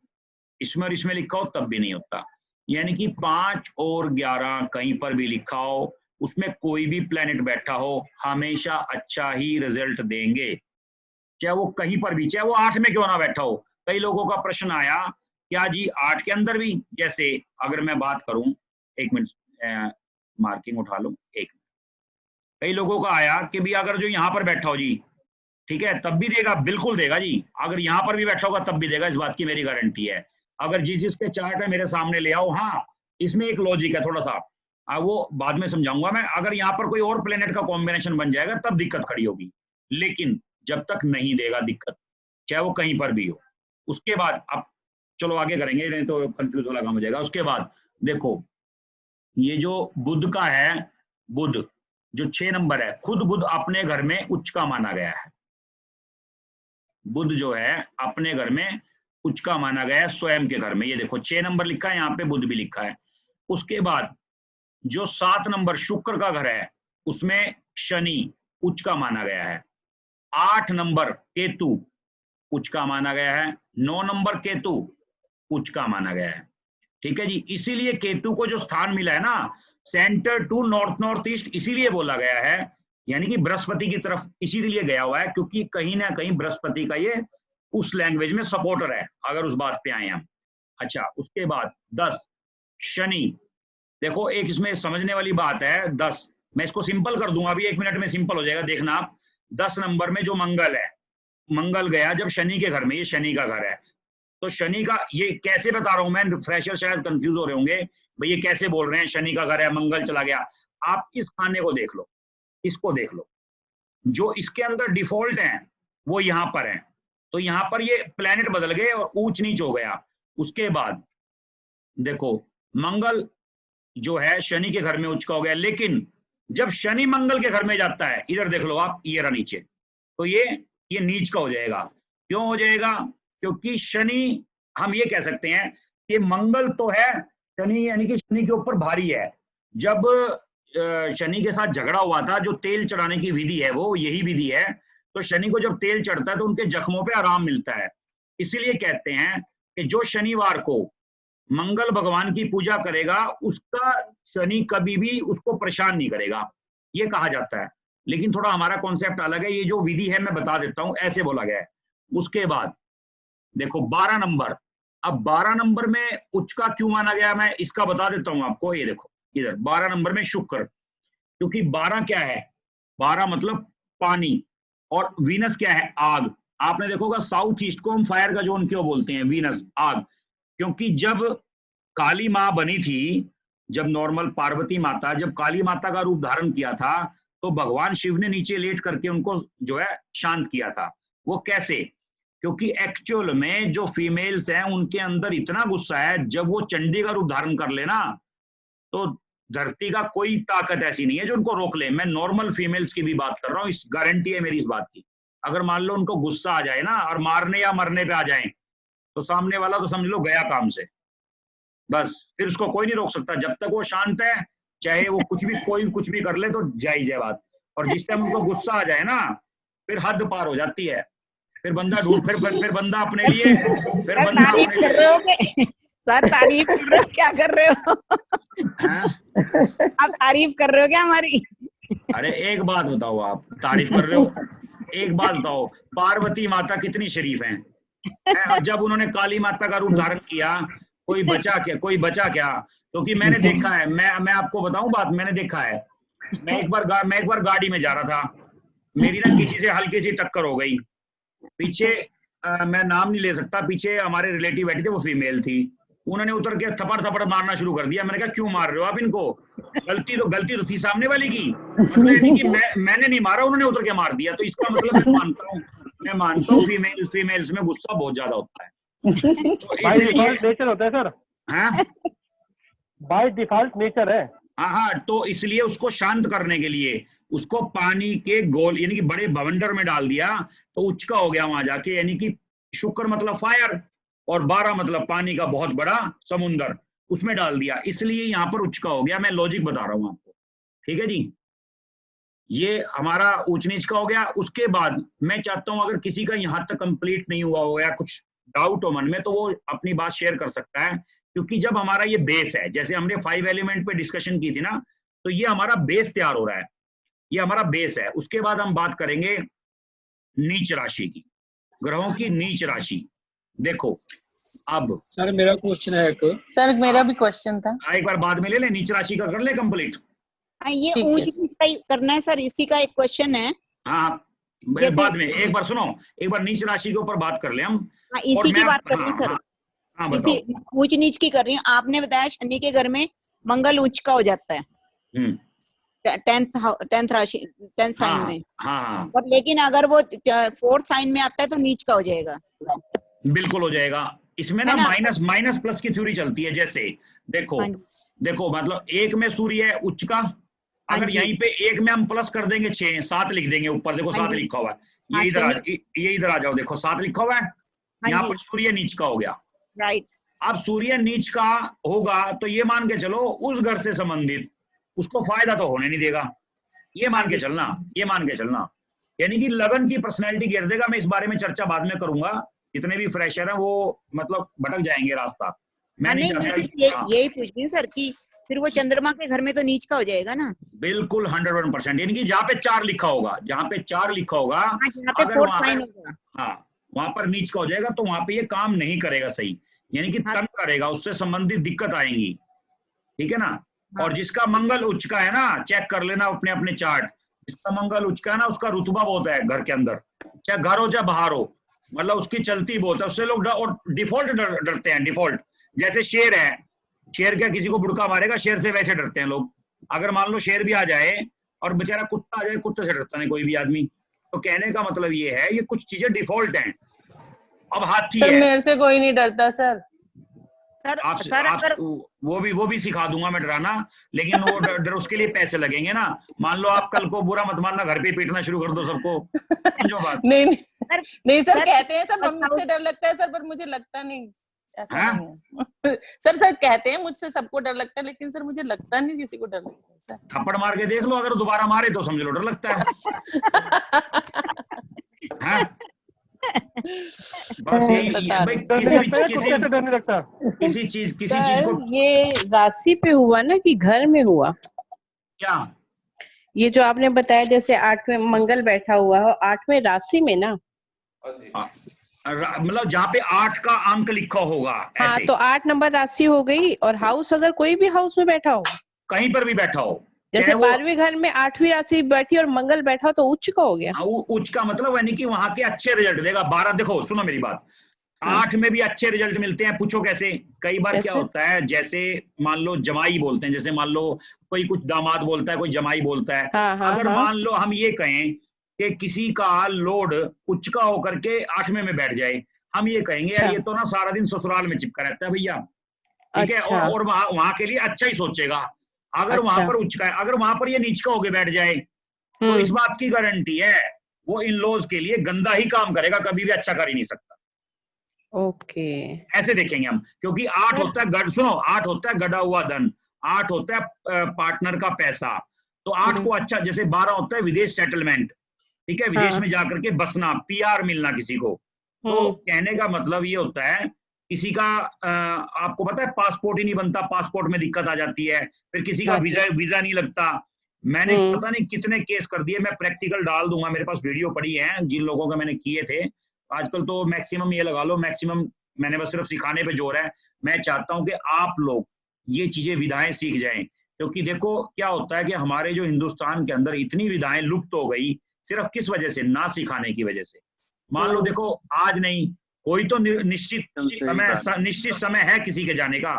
इसमें और इसमें लिखा हो तब भी नहीं होता। यानी कि 5 और 11 कहीं पर भी लिखा हो, उसमें कोई भी प्लेनेट बैठा हो, हमेशा अच्छा ही रिजल्ट देंगे, चाहे वो कहीं पर भी, चाहे वो 8 में क्यों ना बैठा हो। कई लोगों का प्रश्न आया, क्या जी 8 के अंदर भी, जैसे अगर मैं बात करूं, 1 मिनट मार्किंग उठा लो, 1 मिनट। कई लोगों का आया कि भी अगर जो यहाँ पर बैठा हो जी, ठीक है, तब भी देगा, बिल्कुल देगा जी। अगर यहाँ पर भी बैठा होगा तब भी देगा, इस बात की मेरी गारंटी है। अगर जिसके चार्ट है मेरे सामने ले आओ। हाँ, इसमें एक लॉजिक है थोड़ा सा, वो बाद में समझाऊंगा मैं। अगर यहाँ पर कोई और प्लेनेट का कॉम्बिनेशन बन जाएगा तब दिक्कत खड़ी होगी, लेकिन जब तक नहीं देगा दिक्कत, चाहे वो कहीं पर भी हो। उसके बाद अब चलो आगे करेंगे, नहीं तो कंफ्यूज वाला काम हो जाएगा। उसके बाद देखो ये जो बुध का है, बुध जो 6 नंबर है, खुद बुध अपने घर में उच्च का माना गया है। बुध जो है अपने घर में उच्च का माना गया है, स्वयं के घर में। ये देखो 6 नंबर लिखा है, यहाँ पे बुध भी लिखा है। उसके बाद जो 7 नंबर शुक्र का घर है, उसमें शनि उच्च का माना गया है। 8 नंबर केतु उच्च का माना गया है। 9 नंबर केतु उच्च का माना गया है, ठीक है जी। इसीलिए केतु को जो स्थान मिला है ना, centre to north north east, इसीलिए बोला गया है, यानी कि बृहस्पति की तरफ इसीलिए गया हुआ है, क्योंकि कहीं ना कहीं बृहस्पति का ये उस लैंग्वेज में सपोर्टर है, अगर उस बात पे आए हम। अच्छा, उसके बाद 10 शनि, देखो एक इसमें समझने वाली बात है। 10 मैं इसको सिंपल कर दूंगा, अभी 1 मिनट में सिंपल हो जाएगा, देखना आप। 10 नंबर में जो मंगल है, मंगल गया जब शनि के घर में, ये शनि का घर है, तो शनि का, ये कैसे बता रहा हूं मैं, फ्रेशर शायद कंफ्यूज हो रहे होंगे, भाई ये कैसे बोल रहे हैं शनि का घर है मंगल चला गया। आप इस खाने को देख लो, इसको देख लो, जो इसके अंदर डिफॉल्ट है वो यहाँ पर है, तो यहाँ पर ये प्लेनेट बदल गए और ऊंच नीच हो गया। उसके बाद देखो मंगल जो है शनि के घर में उच्च का हो गया, लेकिन जब शनि मंगल के घर में जाता है, इधर देख लो आप, ये रहा नीचे, तो ये नीच का हो जाएगा। क्यों हो जाएगा? क्योंकि शनि, हम ये कह सकते हैं कि मंगल तो है, शनि यानी कि शनि के ऊपर भारी है। जब शनि के साथ झगड़ा हुआ था, जो तेल चढ़ाने की विधि है वो यही विधि है, तो शनि को जब तेल चढ़ता है तो उनके जख्मों पे आराम मिलता है। इसीलिए कहते हैं कि जो शनिवार को मंगल भगवान की पूजा करेगा उसका शनि कभी भी उसको परेशान नहीं करेगा, ये कहा जाता है। लेकिन थोड़ा हमारा कॉन्सेप्ट अलग है, ये जो विधि है मैं बता देता हूं, ऐसे बोला गया है। उसके बाद देखो 12 नंबर, अब 12 नंबर में उच्च का क्यों माना गया, मैं इसका बता देता हूं आपको। ये देखो इधर 12 नंबर में शुक्र, क्योंकि 12 क्या है, 12 मतलब पानी, और वीनस क्या है, आग। आपने देखोगा साउथ ईस्ट को हम फायर का जोन क्यों बोलते हैं, वीनस आग, क्योंकि जब काली माँ बनी थी, जब नॉर्मल पार्वती माता जब काली माता का रूप धारण किया था, तो भगवान शिव ने नीचे लेट करके उनको जो है शांत किया था। वो कैसे? क्योंकि एक्चुअल में जो फीमेल्स हैं उनके अंदर इतना गुस्सा है, जब वो चंडी का रूप धारण कर लेना तो धरती का कोई ताकत ऐसी नहीं है जो उनको रोक ले। मैं नॉर्मल फीमेल्स की भी बात कर रहा हूँ, इस गारंटी है मेरी इस बात की। अगर मान लो उनको गुस्सा आ जाए ना और मारने या मरने पे आ जाए, तो सामने वाला तो समझ लो गया काम से, बस फिर उसको कोई नहीं रोक सकता। जब तक वो शांत है, चाहे वो कुछ भी कोई कुछ भी कर ले, तो जायज है बात। और जिस टाइम उनको गुस्सा आ जाए ना, फिर हद पार हो जाती है, फिर बंदा ढूंढ फिर बंदा अपने लिए, फिर बंदा अपने लिए। सर तारीफ कर रहे हो, क्या कर रहे हो? आप तारीफ कर रहे हो क्या हमारी? अरे एक बात बताओ, आप तारीफ कर रहे हो, एक बात बताओ, पार्वती माता कितनी शरीफ हैं। जब उन्होंने काली माता का रूप धारण किया, कोई बचा क्या? क्योंकि मैंने देखा है, मैं आपको बताऊं बात, मैंने देखा है। मैं एक बार गाड़ी में जा रहा था, मेरी ना किसी से हल्की सी टक्कर हो गई। पीछे मैं नाम नहीं ले सकता, पीछे हमारे रिलेटिव बैठे थे, वो फीमेल थी। उन्होंने उतर के थप्पड़ मारना शुरू कर दिया। मैंने कहा क्यों मार रहे हो आप इनको? गलती तो थी सामने वाले की, मतलब कि मैंने नहीं मारा, उन्होंने उतर के मार दिया। तो इसका मतलब मैं मानता हूँ फीमेल्स में गुस्सा बहुत ज्यादा होता है। बाय डिफॉल्ट नेचर होता है सर। हाँ, बाय डिफॉल्ट नेचर है। हाँ, तो इसलिए उसको शांत करने के लिए उसको पानी के गोल यानी कि बड़े भवंडर में डाल दिया, तो उच्च का हो गया वहां जाके। यानी कि शुक्र मतलब फायर और 12 मतलब पानी का बहुत बड़ा समुंदर, उसमें डाल दिया, इसलिए यहाँ पर उच्च का हो गया। मैं लॉजिक बता रहा हूँ आपको, ठीक है जी। ये हमारा ऊंच नीच का हो गया। उसके बाद मैं चाहता हूं अगर किसी का यहाँ तक कंप्लीट नहीं हुआ हो या कुछ डाउट हो मन में, तो वो अपनी बात शेयर कर सकता है। क्योंकि जब हमारा ये बेस है, जैसे हमने 5 एलिमेंट पे डिस्कशन की थी ना, तो ये हमारा बेस तैयार हो रहा है, ये हमारा बेस है। उसके बाद हम बात करेंगे नीच राशि की, ग्रहों की नीच राशि। देखो अब सर मेरा क्वेश्चन है एक। सर मेरा भी क्वेश्चन था, एक बार बाद में ले ले, नीच राशि का कर ले कंप्लीट। ये ऊंच नीच का करना है सर, इसी का एक क्वेश्चन है। हाँ बाद में, एक बार सुनो, एक बार नीच राशि के ऊपर बात कर ले हम। इसी की बात कर रही हूँ सर। इसी ऊंच नीच की कर रही हूँ। आपने बताया शनि के घर में मंगल उच्च का हो जाता है 10th राशि 10th साइन में। हाँ। और लेकिन अगर वो 4th साइन में आता है तो नीच का हो जाएगा। बिल्कुल हो जाएगा। इसमें ना माइनस प्लस की थ्योरी चलती है। जैसे देखो मतलब एक में सूर्य है उच्च का, अगर यहीं पे एक में हम प्लस कर देंगे 6, 7 लिख देंगे ऊपर, देखो 7 लिखा हुआ है। ये इधर आ जाओ, देखो 7 लिखा हुआ है, यहाँ पर सूर्य नीच का हो गया। राइट। अब सूर्य नीच का होगा तो ये मान के चलो उस घर से संबंधित उसको फायदा तो होने नहीं देगा, ये मान के चलना। यानी कि लगन की पर्सनैलिटी गिर देगा। मैं इस बारे में चर्चा बाद में करूंगा, जितने भी फ्रेशर हैं वो मतलब भटक जाएंगे रास्ता। मैं नहीं चाहता। यही पूछ रही हूँ सर कि फिर वो चंद्रमा के घर में तो नीच का हो जाएगा ना? बिल्कुल 101%। यानी कि जहाँ पे 4 लिखा होगा, जहाँ पे 4 लिखा होगा, हाँ वहां पर नीच का हो जाएगा, तो वहां पे ये काम नहीं करेगा सही, यानी कि तंग करेगा, उससे संबंधित दिक्कत आएंगी, ठीक है ना। और जिसका मंगल उच्च का है ना, चेक कर लेना अपने अपने चार्ट, जिसका मंगल उच्च का है ना उसका रुतबा बहुत है घर के अंदर, चाहे घर हो चाहे बाहर हो, मतलब उसकी चलती बहुत है, उससे लोग और डिफॉल्ट डरते हैं। डिफॉल्ट जैसे शेर है, शेर क्या किसी को बुड़का मारेगा, शेर से वैसे डरते हैं लोग। अगर मान लो शेर भी आ जाए और बेचारा कुत्ता आ जाए, कुत्ते से डरता नहीं कोई भी आदमी। तो कहने का मतलब ये है, ये कुछ चीजें डिफॉल्ट हैं। अब हाथी सर है, मेरे से कोई नहीं डरता सर। आप वो भी सिखा दूंगा मैं डराना, लेकिन वो डर उसके लिए पैसे लगेंगे ना। मान लो आप कल को, बुरा मत मानना, घर पे पीटना शुरू कर दो सबको, समझो बात। नहीं सर, कहते हैं सर मुझसे डर लगता है सर, पर मुझे लगता नहीं ऐसा नहीं है। सर कहते हैं मुझसे सबको डर लगता है, लेकिन सर मुझे लगता नहीं किसी को डर लगता है सर। थप्पड़ मार के देख लो, अगर दोबारा मारे तो समझ लो डर लगता है। बस किसी चीज को। ये राशि पे हुआ ना कि घर में हुआ क्या? ये जो आपने बताया जैसे 8वें मंगल बैठा हुआ है, 8वें राशि में ना, मतलब जहाँ पे 8 का अंक लिखा होगा। हाँ, तो 8 नंबर राशि हो गई। और हाउस, अगर कोई भी हाउस में बैठा हो, कहीं पर भी बैठा हो, जैसे 12वें घर में 8वीं राशि बैठी और मंगल बैठा हो, तो उच्च का हो गया। उच्च का मतलब यानी कि वहां के अच्छे रिजल्ट देगा। 12, देखो सुनो मेरी बात, 8 में भी अच्छे रिजल्ट मिलते हैं। पूछो कैसे? कई बार क्या होता है, जैसे मान लो जमाई बोलते हैं, जैसे मान लो कोई कुछ दामाद बोलता है, कोई जमाई बोलता है। अगर मान लो हम ये कहें कि किसी का लोड उच्च का होकर के 8वें में बैठ जाए, हम ये कहेंगे यार ये तो ना सारा दिन ससुराल में चिपका रहता है भैया, ठीक है, और वहां के लिए अच्छा ही सोचेगा। अगर वहां पर उच्च का है, अगर वहां पर ये नीच का होके बैठ जाए, तो इस बात की गारंटी है वो इन लॉज के लिए गंदा ही काम करेगा, कभी भी अच्छा कर ही नहीं सकता। ओके, ऐसे देखेंगे हम, क्योंकि 8 होता है गढ़, सुनो, 8 होता है गढ़ा हुआ धन, 8 होता है पार्टनर का पैसा। तो 8 को अच्छा, जैसे 12 होता है विदेश सेटलमेंट, ठीक है, विदेश में जाकर के बसना, PR मिलना किसी को। तो कहने का मतलब ये होता है, किसी का आपको पता है पासपोर्ट ही नहीं बनता, पासपोर्ट में दिक्कत आ जाती है, फिर किसी का वीजा नहीं लगता। मैंने पता नहीं कितने केस कर दिए, मैं प्रैक्टिकल डाल दूंगा, मेरे पास वीडियो पड़ी है जिन लोगों का मैंने किए थे। आजकल तो मैक्सिमम ये लगा लो, मैक्सिमम मैंने बस सिर्फ सिखाने पे जोर है। मैं चाहता हूं कि आप लोग ये चीजें, विधाएं सीख जाएं, क्योंकि देखो क्या होता है कि हमारे जो हिंदुस्तान के अंदर इतनी विधाएं लुप्त हो गई, सिर्फ किस वजह से? ना सिखाने की वजह से। मान लो देखो, आज नहीं, कोई तो निश्चित समय है किसी के जाने का,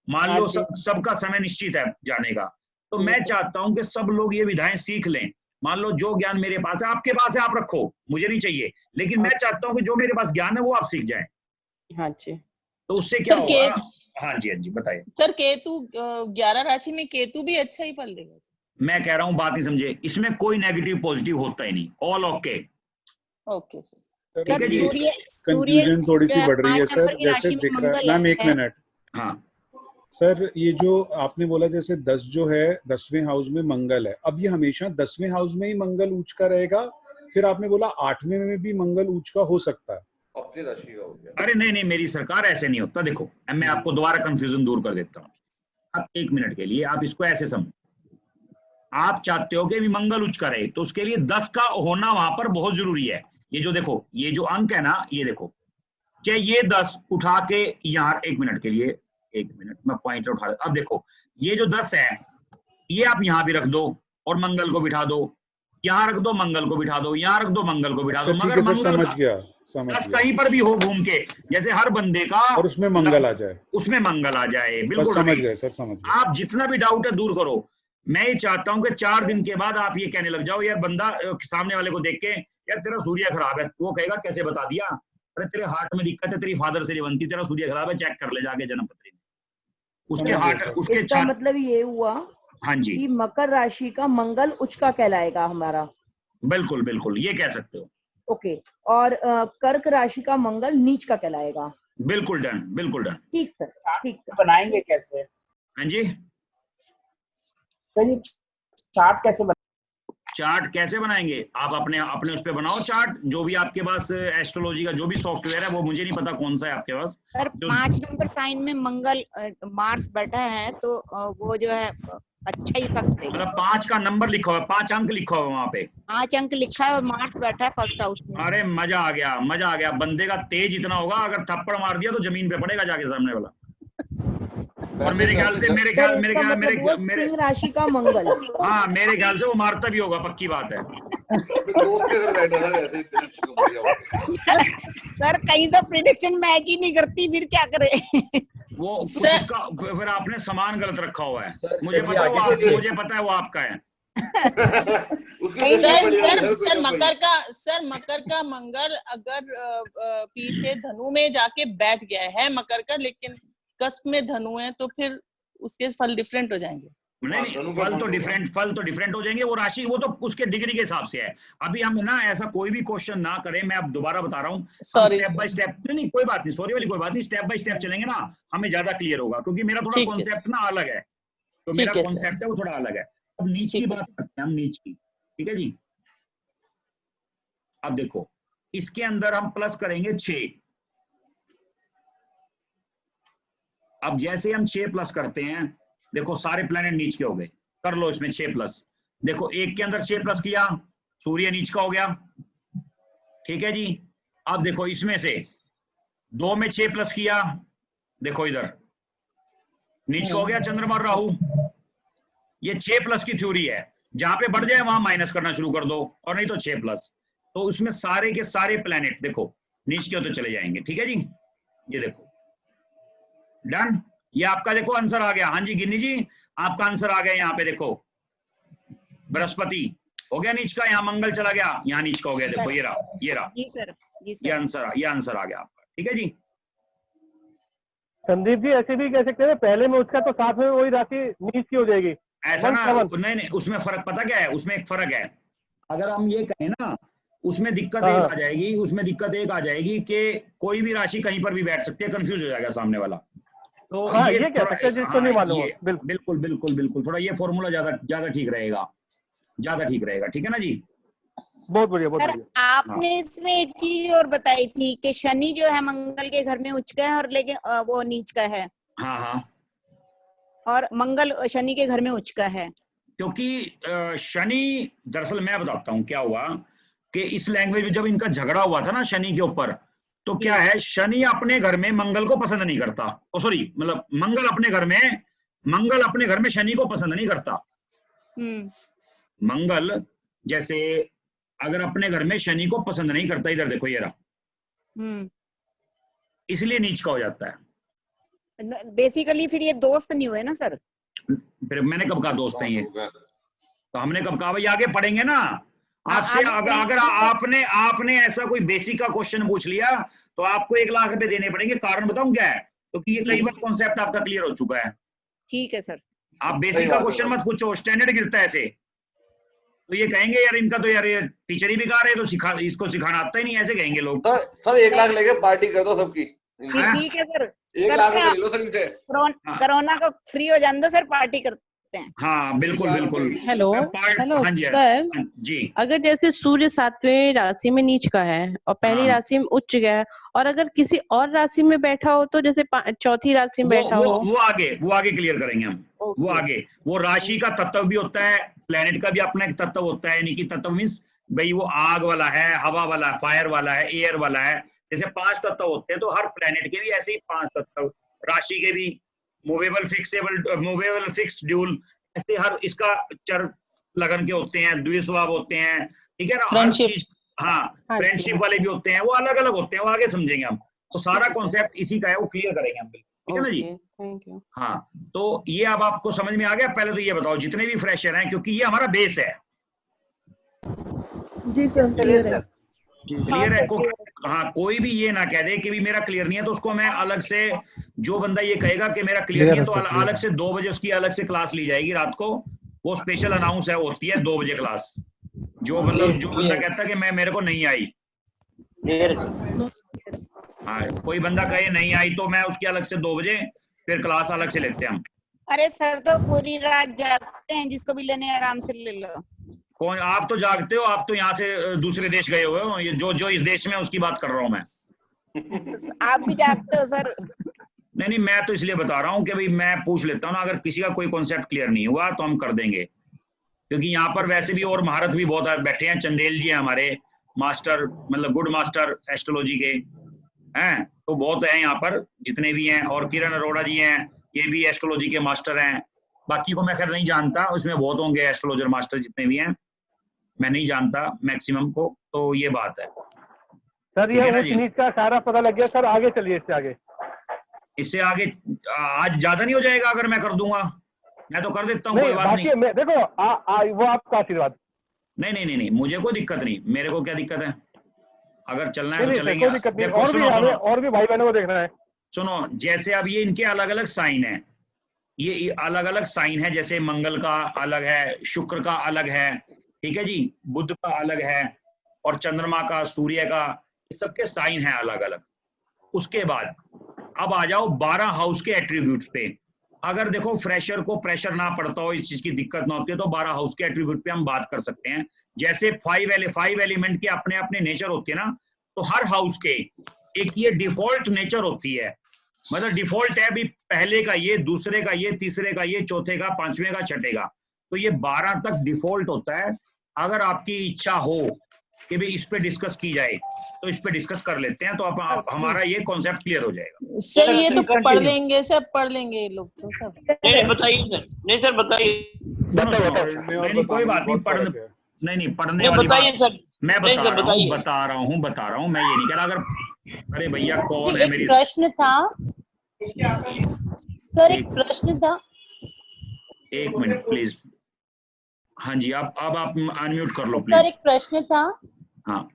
मान लो सबका समय निश्चित है जाने का। तो मैं चाहता हूं कि सब लोग ये विधाएं सीख लें। मान लो जो ज्ञान मेरे पास है, आपके पास है, आप रखो, मुझे नहीं चाहिए, लेकिन मैं चाहता हूं कि जो मेरे पास ज्ञान है वो आप सीख जाएं। हाँ जी। तो उससे क्या होगा? हाँ जी बताइए सर। केतु 11 राशि में केतु भी अच्छा ही फल देगा। मैं कह रहा हूँ बात ही समझे, इसमें कोई नेगेटिव पॉजिटिव होता ही नहीं, ऑल ओके। ओके सर, ठीक है जी। कंफ्यूजन थोड़ी सी बढ़ रही है सर, जैसे दिख रहा है मैम, 1 मिनट। हाँ सर, ये जो आपने बोला जैसे 10 जो है 10वें हाउस में मंगल है, अब ये हमेशा 10वें हाउस में ही मंगल उच्च का रहेगा? फिर आपने बोला 8वें में भी मंगल उच्च का हो सकता है? अपनी राशि का हो गया। अरे नहीं मेरी सरकार, ऐसे नहीं होता। देखो मैं आपको दोबारा कंफ्यूजन दूर कर देता हूँ। आप 1 मिनट के लिए आप इसको ऐसे समझो, आप चाहते हो कि मंगल उच्च का रहे, तो उसके लिए 10 का होना वहां पर बहुत जरूरी है। ये जो देखो, ये जो अंक है ना, ये देखो, चाहे ये 10 उठा के यहाँ, 1 मिनट के लिए, 1 मिनट मैं पॉइंट उठा। अब देखो ये जो 10 है, ये आप यहाँ भी रख दो और मंगल को बिठा दो, यहाँ रख दो मंगल को बिठा दो, यहाँ रख दो मंगल को बिठा दो, मगर समझ गया 10 कहीं पर भी हो घूम के, जैसे हर बंदे का, और उसमें मंगल आ जाए, उसमें मंगल आ जाए। बिल्कुल समझ गए सर, समझ गए। आप जितना भी डाउट है दूर करो। मैं ये चाहता हूं कि 4 दिन के बाद आप ये कहने लग जाओ, यार बंदा सामने वाले को देख के, यार तेरा सूर्य खराब है, वो कहेगा कैसे बता दिया? अरे तेरे हार्ट में दिक्कत है, तेरी फादर से नहीं बनती, तेरा सूर्य खराब है, चेक कर ले जाके जन्म पत्री में। उसके हार्ट, उसके इसका मतलब ये हुआ, हाँ जी, कि मकर राशि का मंगल उच्च का कहलाएगा हमारा। बिल्कुल बिल्कुल, ये कह सकते हो। ओके, और कर्क राशि का मंगल नीच का कहलाएगा। बिल्कुल डन, बिल्कुल डन। ठीक सर, ठीक सर। बनाएंगे कैसे? हाँ जी सर, चार्ट कैसे चार्ट कैसे बनाएंगे? आप अपने उस पे बनाओ चार्ट, जो भी आपके पास एस्ट्रोलॉजी का जो भी सॉफ्टवेयर है, वो मुझे नहीं पता कौन सा है आपके पास। सर 5 नंबर साइन में मंगल मार्स बैठा है, तो वो जो है अच्छा इफेक्ट देगा। मतलब 5 का नंबर लिखा हुआ है, 5 अंक लिखा हुआ है वहाँ पे, 5 अंक लिखा है और मार्स बैठा है फर्स्ट हाउस में। अरे मजा आ गया, मजा आ गया। बंदे का तेज इतना होगा, अगर थप्पड़ मार दिया तो जमीन पे पड़ेगा जाके सामने वाला। और मेरे ख्याल से सिंह राशि का मंगल, हाँ मेरे ख्याल से वो मारता भी होगा, पक्की बात है। सर कहीं तो प्रेडिक्शन मैच ही नहीं करती, फिर क्या करे? वो फिर आपने सामान गलत रखा हुआ है, मुझे पता है वो आपका है। सर मकर का मंगल अगर पीछे धनु में जाके बैठ गया है मकर का, लेकिन कस्प में धनु है तो फिर उसके फल डिफरेंट हो जाएंगे। नहीं, फल तो डिफरेंट हो जाएंगे। वो राशि वो तो उसके डिग्री के हिसाब से है। अभी हम ना ऐसा कोई भी क्वेश्चन ना करें, मैं अब दोबारा बता रहा हूँ, स्टेप बाय स्टेप। नहीं कोई बात नहीं, सॉरी वाली कोई बात नहीं, स्टेप बाय स्टेप चलेंगे ना, हमें ज्यादा क्लियर होगा, क्योंकि मेरा थोड़ा कॉन्सेप्ट ना अलग है। तो मेरा कॉन्सेप्ट है वो थोड़ा अलग है। अब नीच की बात करते हैं हम, नीच की, ठीक है जी। अब देखो इसके अंदर हम प्लस करेंगे 6। अब जैसे हम 6 प्लस करते हैं, देखो सारे प्लैनेट नीच के हो गए, कर लो इसमें 6 प्लस। देखो एक के अंदर 6 प्लस किया, सूर्य नीच का हो गया, ठीक है जी। अब देखो इसमें से 2 में 6 प्लस किया, देखो इधर नीच का हो गया चंद्रमा और राहु। ये 6 प्लस की थ्योरी है, जहां पे बढ़ जाए वहां माइनस करना शुरू कर दो, और नहीं तो 6 प्लस। तो उसमें सारे के सारे प्लैनेट देखो नीच के होते चले जाएंगे, ठीक है जी। ये देखो डन, ये आपका देखो आंसर आ गया। हाँ जी गिन्नी जी, आपका आंसर आ गया। यहाँ पे देखो बृहस्पति हो गया नीच का, यहाँ मंगल चला गया, यहाँ नीच का हो गया। देखो ये रहा, ये रहा, ये आंसर आ गया आपका, ठीक है जी। संदीप जी ऐसे भी कह सकते हैं, पहले में उसका तो साथ में वही राशि नीच की हो जाएगी। ऐसा ना, नहीं उसमें फर्क पता क्या है, उसमें एक फर्क है। अगर हम ये कहें ना, उसमें दिक्कत एक आ जाएगी, उसमें दिक्कत एक आ जाएगी कि कोई भी राशि कहीं पर भी बैठ सकती है, कंफ्यूज हो जाएगा सामने वाला। तो हाँ, ये क्या सकते हैं जिसको नहीं मालूम। बिल्कुल बिल्कुल बिल्कुल, थोड़ा ये फॉर्मूला ज्यादा ठीक रहेगा, ठीक है ना जी। बहुत बढ़िया, बहुत बढ़िया। आपने इसमें एक चीज और बताई थी कि शनि जो है मंगल के घर में उच्च का है, और लेकिन वो नीच का है। हाँ, और मंगल शनि के घर में उच्च का है, क्योंकि शनि, दरअसल मैं बताता हूँ क्या हुआ कि इस लैंग्वेज में जब इनका झगड़ा हुआ था ना शनि के ऊपर, तो क्या है, शनि अपने घर में मंगल को पसंद नहीं करता। सॉरी, मतलब मंगल अपने घर में शनि को पसंद नहीं करता। मंगल जैसे अगर अपने घर में शनि को पसंद नहीं करता, इधर देखो ये रहा, इसलिए नीच का हो जाता है। बेसिकली फिर ये दोस्त नहीं हुए ना सर? फिर मैंने कब कहा दोस्त नहीं है? तो हमने कब कहा? भाई आगे पढ़ेंगे ना आपसे। अगर आपने ऐसा कोई बेसिक का क्वेश्चन पूछ लिया तो आपको 1 लाख रुपए देने पड़ेंगे। कारण बताऊं क्या है? क्योंकि ये कई बार कॉन्सेप्ट आपका क्लियर हो चुका है। ठीक है सर। आप बेसिक का क्वेश्चन मत पूछो, स्टैंडर्ड गिरता है ऐसे, तो ये कहेंगे यार इनका तो यार ये टीचर ही बेकार है, तो इसको सिखाना आता ही नहीं, ऐसे कहेंगे लोग। सर 1 लाख लेके पार्टी कर दो सबकी। ठीक है सर, 1 लाख ले लो सर इनसे। कोरोना को फ्री हो जाने दो सर, पार्टी करते हैं। हाँ बिल्कुल। हेलो सर जी, अगर जैसे सूर्य 7वें राशि में नीच का है और पहली राशि में उच्च गया है, और अगर किसी और राशि में बैठा हो, तो जैसे चौथी राशि में बैठा हो, वो आगे क्लियर करेंगे हम। वो आगे, वो राशि का तत्व भी होता है, प्लेनेट का भी अपना एक तत्व होता है। यानी कि तत्व मीन्स भाई वो आग वाला है, हवा वाला है, फायर वाला है, एयर वाला है। जैसे 5 तत्व होते हैं, तो हर प्लेनेट के भी ऐसे ही 5 तत्व, राशि के भी मूवेबल फिक्स्ड ड्यूल, ऐसे हर इसका चर लगन के होते हैं, द्विस्वभाव होते हैं, ठीक है ना। फ्रेंडशिप वाले भी होते हैं, वो अलग अलग होते हैं, वो आगे समझेंगे हम। तो सारा कॉन्सेप्ट इसी का है, वो क्लियर करेंगे हम, ठीक है ना जी। Thank you. हाँ, तो ये अब आपको समझ में आ गया। पहले तो ये बताओ जितने भी फ्रेशर हैं, क्योंकि ये हमारा बेस है। जी सर, क्लियर है। क्लियर है? हाँ, कोई भी ये ना कह दे कि भी मेरा क्लियर नहीं है, तो उसको मैं अलग से, जो बंदा ये कहेगा कि मेरा क्लियर नहीं है, तो अलग से 2 बजे उसकी अलग से क्लास ली जाएगी रात को। वो स्पेशल अनाउंस है, होती है 2 बजे क्लास। जो बंदा कहता है कि मेरे को नहीं आई, हाँ, कोई बंदा कहे नहीं आई, तो मैं उसकी अलग से 2 बजे फिर क्लास अलग से लेते हैं हम। अरे सर तो पूरी रात जागते हैं, जिसको भी लेने आराम से ले लो। कौन? आप तो जागते हो, आप तो यहाँ से दूसरे देश गए हुए हो। ये जो इस देश में उसकी बात कर रहा हूँ मैं। आप भी जागते हो सर? नहीं, मैं तो इसलिए बता रहा हूँ कि भाई मैं पूछ लेता हूँ ना, अगर किसी का कोई कॉन्सेप्ट क्लियर नहीं हुआ तो हम कर देंगे। क्योंकि यहाँ पर वैसे भी और महारत भी बहुत बैठे हैं। चंदेल जी हैं हमारे मास्टर, मतलब गुड मास्टर एस्ट्रोलॉजी के हैं, तो बहुत है यहाँ पर जितने भी हैं। और किरण अरोड़ा जी हैं, ये भी एस्ट्रोलॉजी के मास्टर हैं। बाकी को मैं खैर नहीं जानता, उसमें बहुत होंगे एस्ट्रोलॉजर मास्टर जितने भी हैं, मैं नहीं जानता मैक्सिमम को। तो ये बात है सर। ये नीच का सारा पता लग गया सर। आगे चलिए, इससे आगे आज ज्यादा नहीं हो जाएगा अगर मैं कर दूंगा? मैं तो कर देता हूँ, कोई बात नहीं। देखो वो आपका आशीर्वाद। नहीं, मुझे कोई दिक्कत नहीं। मेरे को क्या दिक्कत है? अगर चलना है तो चलेंगे। और भी भाई बहनों को देखना है। सुनो, जैसे अब ये इनके अलग अलग साइन है, ये अलग अलग साइन है, जैसे मंगल का अलग है, शुक्र का अलग है, ठीक है जी, बुध का अलग है, और चंद्रमा का, सूर्य का, ये सबके साइन है अलग अलग। उसके बाद अब आ जाओ 12 हाउस के एट्रीब्यूट्स पे। अगर देखो फ्रेशर को प्रेशर ना पड़ता हो, इस चीज की दिक्कत ना होती है, तो 12 हाउस के एट्रीब्यूट पे हम बात कर सकते हैं। जैसे 5 एलिमेंट के अपने अपने नेचर होती है ना, तो हर हाउस के एक ये डिफॉल्ट नेचर होती है, मतलब डिफॉल्ट है भी, पहले का ये, दूसरे का ये, तीसरे का ये, चौथे का, पांचवें का, छठे का, तो ये 12 तक डिफॉल्ट होता है। अगर आपकी इच्छा हो कि भी इस पे डिस्कस की जाए तो इस पे डिस्कस कर लेते हैं, तो आप हमारा ये कॉन्सेप्ट क्लियर हो जाएगा। सर ये तो पढ़ लेंगे, सब पढ़ लेंगे ये लोग तो सब। नहीं बताइए सर, नहीं सर बताइए। नहीं कोई बात नहीं, नहीं पढ़ने वाली बताइए सर, मैं बता रहा हूँ, मैं ये नहीं कह रहा। अगर अरे भैया कौन है मेरी, प्रश्न था सर, एक प्रश्न था, एक मिनट प्लीज। हाँ जी, अब आप अनम्यूट कर लो प्लीज। सर एक प्रश्न था। हाँ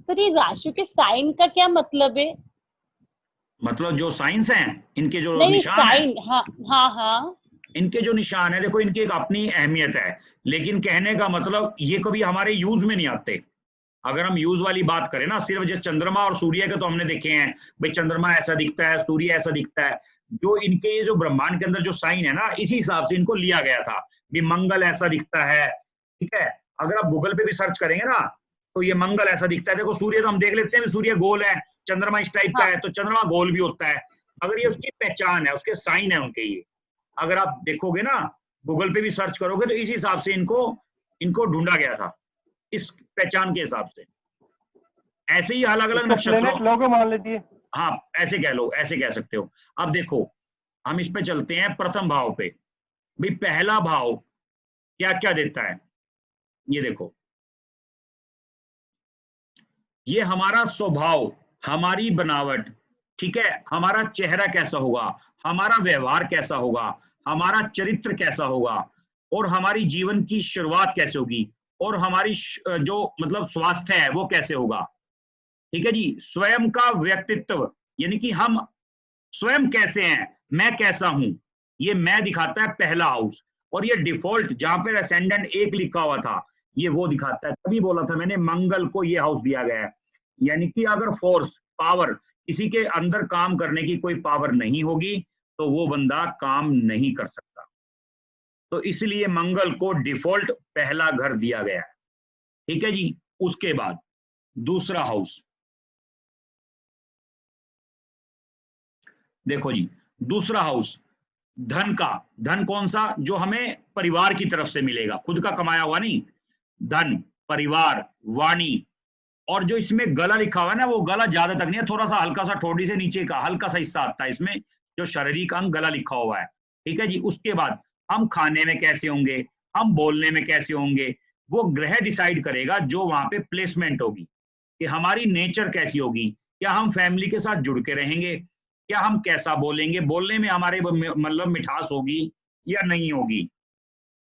सर, ये राशि के साइन का क्या मतलब है? मतलब जो साइंस हैं इनके जो नहीं, निशान साइन, है, हाँ इनके जो निशान है, देखो इनकी एक अपनी अहमियत है, लेकिन कहने का मतलब ये कभी हमारे यूज में नहीं आते। अगर हम यूज वाली बात करें ना, सिर्फ जैसे चंद्रमा और सूर्य के तो हमने देखे हैं भाई, चंद्रमा ऐसा दिखता है, सूर्य ऐसा दिखता है। जो इनके ये जो ब्रह्मांड के अंदर जो साइन है ना, इसी हिसाब से इनको लिया गया था भी मंगल ऐसा दिखता है, ठीक है। अगर आप गूगल पे भी सर्च करेंगे ना, तो ये मंगल ऐसा दिखता है। देखो सूर्य तो हम देख लेते हैं, सूर्य गोल है, चंद्रमा इस टाइप का है, तो चंद्रमा गोल भी होता है। अगर ये उसकी पहचान है, उसके साइन है उनके, ये अगर आप देखोगे ना, गूगल पे भी सर्च करोगे, तो इस हिसाब से इनको ढूंढा गया था, इस पहचान के हिसाब से। ऐसे ही अलग अलग नक्षत्र मान लीजिए, हाँ ऐसे कह लो, ऐसे कह सकते हो। अब देखो हम इस पे चलते हैं प्रथम भाव पे। भाई पहला भाव क्या क्या देता है, ये देखो, ये हमारा स्वभाव, हमारी बनावट, ठीक है, हमारा चेहरा कैसा होगा, हमारा व्यवहार कैसा होगा, हमारा चरित्र कैसा होगा, और हमारी जीवन की शुरुआत कैसे होगी, और हमारी जो मतलब स्वास्थ्य है वो कैसे होगा, ठीक है जी। स्वयं का व्यक्तित्व, यानी कि हम स्वयं कैसे हैं, मैं कैसा हूं, ये मैं दिखाता है पहला हाउस। और ये डिफॉल्ट जहां पर असेंडेंट 1 लिखा हुआ था, ये वो दिखाता है। तभी बोला था मैंने, मंगल को ये हाउस दिया गया है। यानी कि अगर फोर्स, पावर, किसी के अंदर काम करने की कोई पावर नहीं होगी, तो वो बंदा काम नहीं कर सकता। तो इसलिए मंगल को डिफॉल्ट पहला घर दिया गया है, ठीक है जी। उसके बाद दूसरा हाउस, देखो जी, दूसरा हाउस धन का। धन कौन सा? जो हमें परिवार की तरफ से मिलेगा, खुद का कमाया हुआ नहीं। धन, परिवार, वाणी, और जो इसमें गला लिखा हुआ है ना, वो गला ज्यादा तक नहीं है, थोड़ा सा हल्का सा ठोड़ी से नीचे का हल्का सा हिस्सा आता है इसमें, जो शारीरिक अंग गला लिखा हुआ है, ठीक है जी। उसके बाद हम खाने में कैसे होंगे, हम बोलने में कैसे होंगे, वो ग्रह डिसाइड करेगा जो वहां पे प्लेसमेंट होगी, कि हमारी नेचर कैसी होगी, क्या हम फैमिली के साथ जुड़ के रहेंगे, क्या हम कैसा बोलेंगे, बोलने में हमारे मतलब मिठास होगी या नहीं होगी,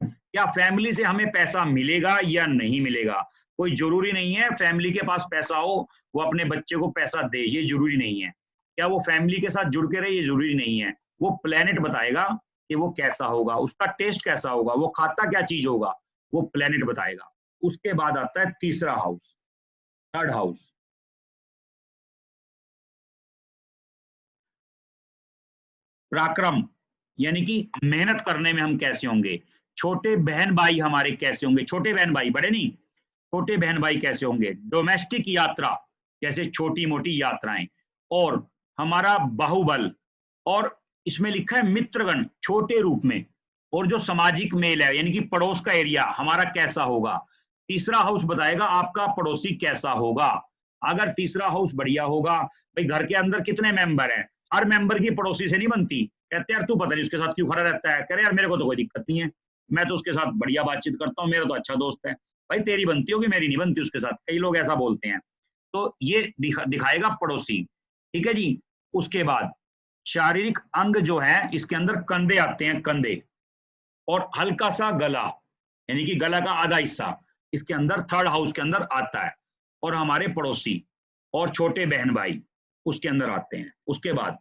क्या फैमिली से हमें पैसा मिलेगा या नहीं मिलेगा। कोई जरूरी नहीं है फैमिली के पास पैसा हो वो अपने बच्चे को पैसा दे, ये जरूरी नहीं है। क्या वो फैमिली के साथ जुड़ के रहे, ये जरूरी नहीं है। वो प्लेनेट बताएगा कि वो कैसा होगा, उसका टेस्ट कैसा होगा, वो खाता क्या चीज होगा, वो प्लेनेट बताएगा। उसके बाद आता है तीसरा हाउस, थर्ड हाउस। पराक्रम, यानी कि मेहनत करने में हम कैसे होंगे, छोटे बहन भाई हमारे कैसे होंगे, छोटे बहन भाई, बड़े नहीं, छोटे बहन भाई कैसे होंगे। डोमेस्टिक यात्रा, जैसे छोटी मोटी यात्राएं, और हमारा बाहुबल, और इसमें लिखा है मित्रगण छोटे रूप में, और जो सामाजिक मेल है यानी कि पड़ोस का एरिया हमारा कैसा होगा। तीसरा हाउस बताएगा आपका पड़ोसी कैसा होगा। अगर तीसरा हाउस बढ़िया होगा, भाई घर के अंदर कितने मेंबर हैं, हर मेंबर की पड़ोसी से नहीं बनती। कहते यार तू पता नहीं उसके साथ क्यों खड़ा रहता है, कह रहे यार मेरे को तो कोई दिक्कत नहीं है, मैं तो उसके साथ बढ़िया बातचीत करता हूँ, मेरा तो अच्छा दोस्त है। भाई तेरी बनती होगी, मेरी नहीं बनती उसके साथ, कई लोग ऐसा बोलते हैं। तो ये दिखाएगा पड़ोसी, ठीक है जी। उसके बाद शारीरिक अंग जो है, इसके अंदर कंधे आते हैं, कंधे, और हल्का सा गला, यानी कि गला का आधा हिस्सा इसके अंदर थर्ड हाउस के अंदर आता है। और हमारे पड़ोसी और छोटे बहन भाई उसके अंदर आते हैं। उसके बाद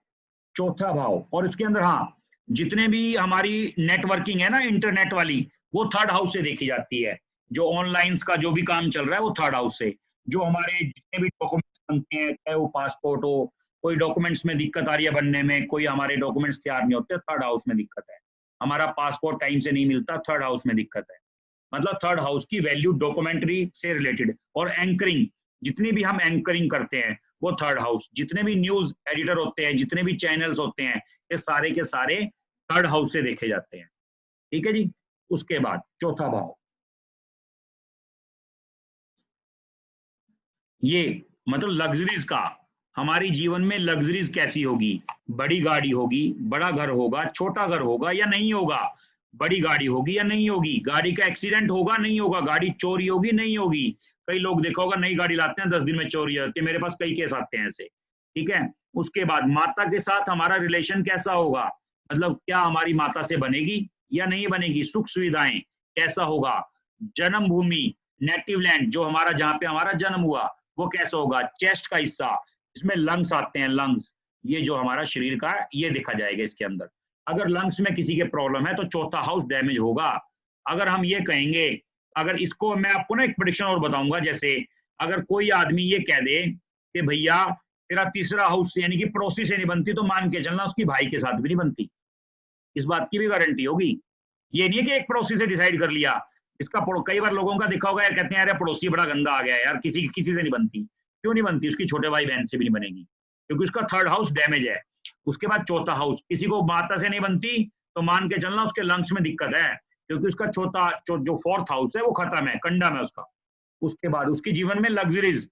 चौथा भाव, और इसके अंदर हाँ जितने भी हमारी नेटवर्किंग है ना इंटरनेट वाली, वो थर्ड हाउस से देखी जाती है। जो ऑनलाइन का जो भी काम चल रहा है वो थर्ड हाउस से। जो हमारे जितने भी डॉक्यूमेंट्स बनते हैं, चाहे वो पासपोर्ट हो, कोई डॉक्यूमेंट्स में दिक्कत आ रही है बनने में, कोई हमारे डॉक्यूमेंट्स तैयार नहीं होते, थर्ड हाउस में दिक्कत है। हमारा पासपोर्ट टाइम से नहीं मिलता, थर्ड हाउस में दिक्कत है। मतलब थर्ड हाउस की वैल्यू डॉक्यूमेंट्री से रिलेटेड। और एंकरिंग, जितनी भी हम एंकरिंग करते हैं वो थर्ड हाउस, जितने भी न्यूज एडिटर होते हैं, जितने भी चैनल्स होते हैं, ये सारे के सारे थर्ड हाउस से देखे जाते हैं। ठीक है जी। उसके बाद चौथा भाव, ये मतलब लग्जरीज का, हमारी जीवन में लग्जरीज कैसी होगी, बड़ी गाड़ी होगी, बड़ा घर होगा, छोटा घर होगा या नहीं होगा, बड़ी गाड़ी होगी या नहीं होगी, गाड़ी का एक्सीडेंट होगा नहीं होगा, गाड़ी चोरी होगी नहीं होगी। कई लोग देखा होगा नई गाड़ी लाते हैं 10 दिन में चोरी हो जाती है, मेरे पास कई केस आते हैं ऐसे। ठीक है। उसके बाद माता के साथ हमारा रिलेशन कैसा होगा, मतलब क्या हमारी माता से बनेगी या नहीं बनेगी, सुख सुविधाएं कैसा होगा, जन्मभूमि नेटिव लैंड जो हमारा, जहाँ पे हमारा जन्म हुआ वो कैसा होगा, चेस्ट का हिस्सा, इसमें लंग्स आते हैं, लंग्स, ये जो हमारा शरीर का है ये देखा जाएगा इसके अंदर। अगर लंग्स में किसी के प्रॉब्लम है तो चौथा हाउस डैमेज होगा। अगर हम ये कहेंगे, अगर इसको मैं आपको ना एक प्रेडिक्शन और बताऊंगा, जैसे अगर कोई आदमी ये कह दे कि भैया तेरा तीसरा हाउस यानी कि पड़ोसी से नहीं बनती, तो मान के चलना उसकी भाई के साथ भी नहीं बनती। इस बात की भी गारंटी होगी। ये नहीं है कि एक पड़ोसी से डिसाइड कर लिया, इसका कई बार लोगों का देखा होगा यार, कहते हैं यार पड़ोसी बड़ा गंदा आ गया यार, किसी से नहीं बनती। क्यों नहीं बनती? उसकी छोटे भाई बहन से भी नहीं बनेगी, क्योंकि उसका थर्ड हाउस डैमेज है। उसके बाद चौथा हाउस, किसी को माता से नहीं बनती तो मान के चलना उसके लंग्स में दिक्कत है, क्योंकि उसका जो फोर्थ हाउस है वो खत्म है, कंडम है उसका। उसके बाद उसके जीवन में लग्जरीज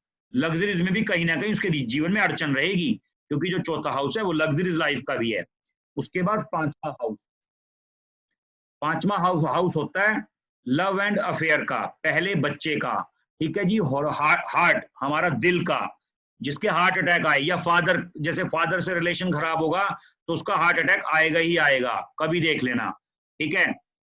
में भी कहीं ना कहीं उसके जीवन में अड़चन रहेगी, क्योंकि जो चौथा हाउस है वो लग्जरीज लाइफ का भी है। उसके बाद पांचवा हाउस होता है लव एंड अफेयर का, पहले बच्चे का। ठीक है जी। हार्ट, हमारा दिल का, जिसके हार्ट अटैक आए, या फादर, जैसे फादर से रिलेशन खराब होगा तो उसका हार्ट अटैक आएगा ही आएगा, कभी देख लेना। ठीक है।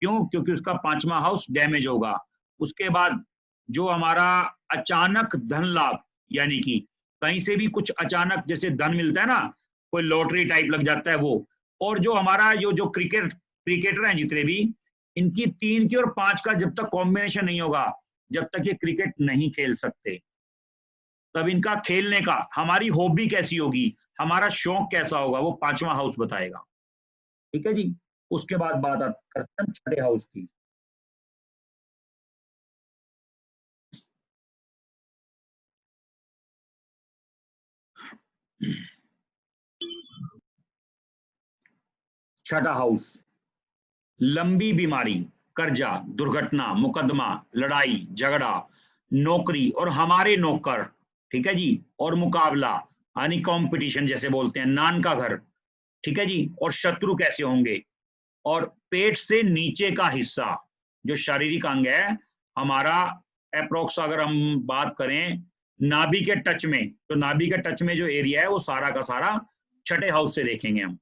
क्यों? क्योंकि उसका पांचवा हाउस डैमेज होगा। उसके बाद जो हमारा अचानक धन लाभ, यानी कि कहीं से भी कुछ अचानक जैसे धन मिलता है ना, कोई लॉटरी टाइप लग जाता है वो। और जो हमारा जो क्रिकेटर हैं जितने भी, इनकी 3 की और 5 का जब तक कॉम्बिनेशन नहीं होगा, जब तक ये क्रिकेट नहीं खेल सकते, तब इनका खेलने का, हमारी हॉबी कैसी होगी, हमारा शौक कैसा होगा, वो पांचवा हाउस बताएगा। ठीक है जी। उसके बाद बात करते हैं छठे हाउस की। छठा हाउस, लंबी बीमारी, कर्जा, दुर्घटना, मुकदमा, लड़ाई झगड़ा, नौकरी और हमारे नौकर। ठीक है जी। और मुकाबला यानी कंपटीशन जैसे बोलते हैं, नान का घर। ठीक है जी। और शत्रु कैसे होंगे। और पेट से नीचे का हिस्सा जो शारीरिक अंग है हमारा, अप्रोक्स अगर हम बात करें नाभि के टच में, तो नाभि के टच में जो एरिया है वो सारा का सारा छठे हाउस से देखेंगे हम।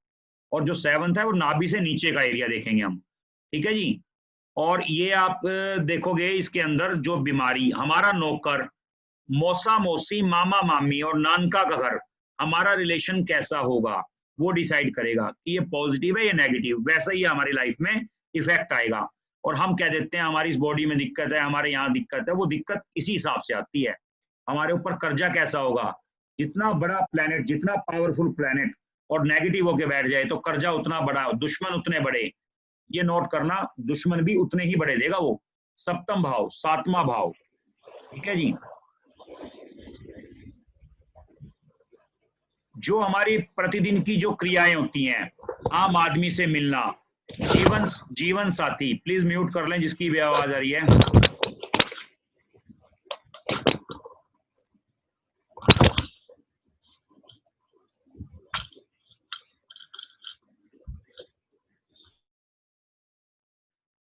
और जो 7th है वो नाभि से नीचे का एरिया देखेंगे हम। ठीक है जी। और ये आप देखोगे इसके अंदर जो बीमारी, हमारा नौकर, मौसा मौसी, मामा मामी और नानका का घर, हमारा रिलेशन कैसा होगा वो डिसाइड करेगा कि ये पॉजिटिव है या नेगेटिव। वैसा ही हमारी लाइफ में इफेक्ट आएगा। और हम कह देते हैं हमारी इस बॉडी में दिक्कत है, हमारे यहाँ दिक्कत है, वो दिक्कत इसी हिसाब से आती है। हमारे ऊपर कर्जा कैसा होगा, जितना बड़ा प्लेनेट, जितना पावरफुल प्लेनेट और नेगेटिव होके बैठ जाए तो कर्जा उतना बड़ा, दुश्मन उतने बड़े। ये नोट करना, दुश्मन भी उतने ही बड़े देगा वो। सप्तम भाव, 7वां भाव। ठीक है जी। जो हमारी प्रतिदिन की जो क्रियाएं होती हैं, आम आदमी से मिलना, जीवन साथी, प्लीज म्यूट कर लें जिसकी भी आवाज आ रही है।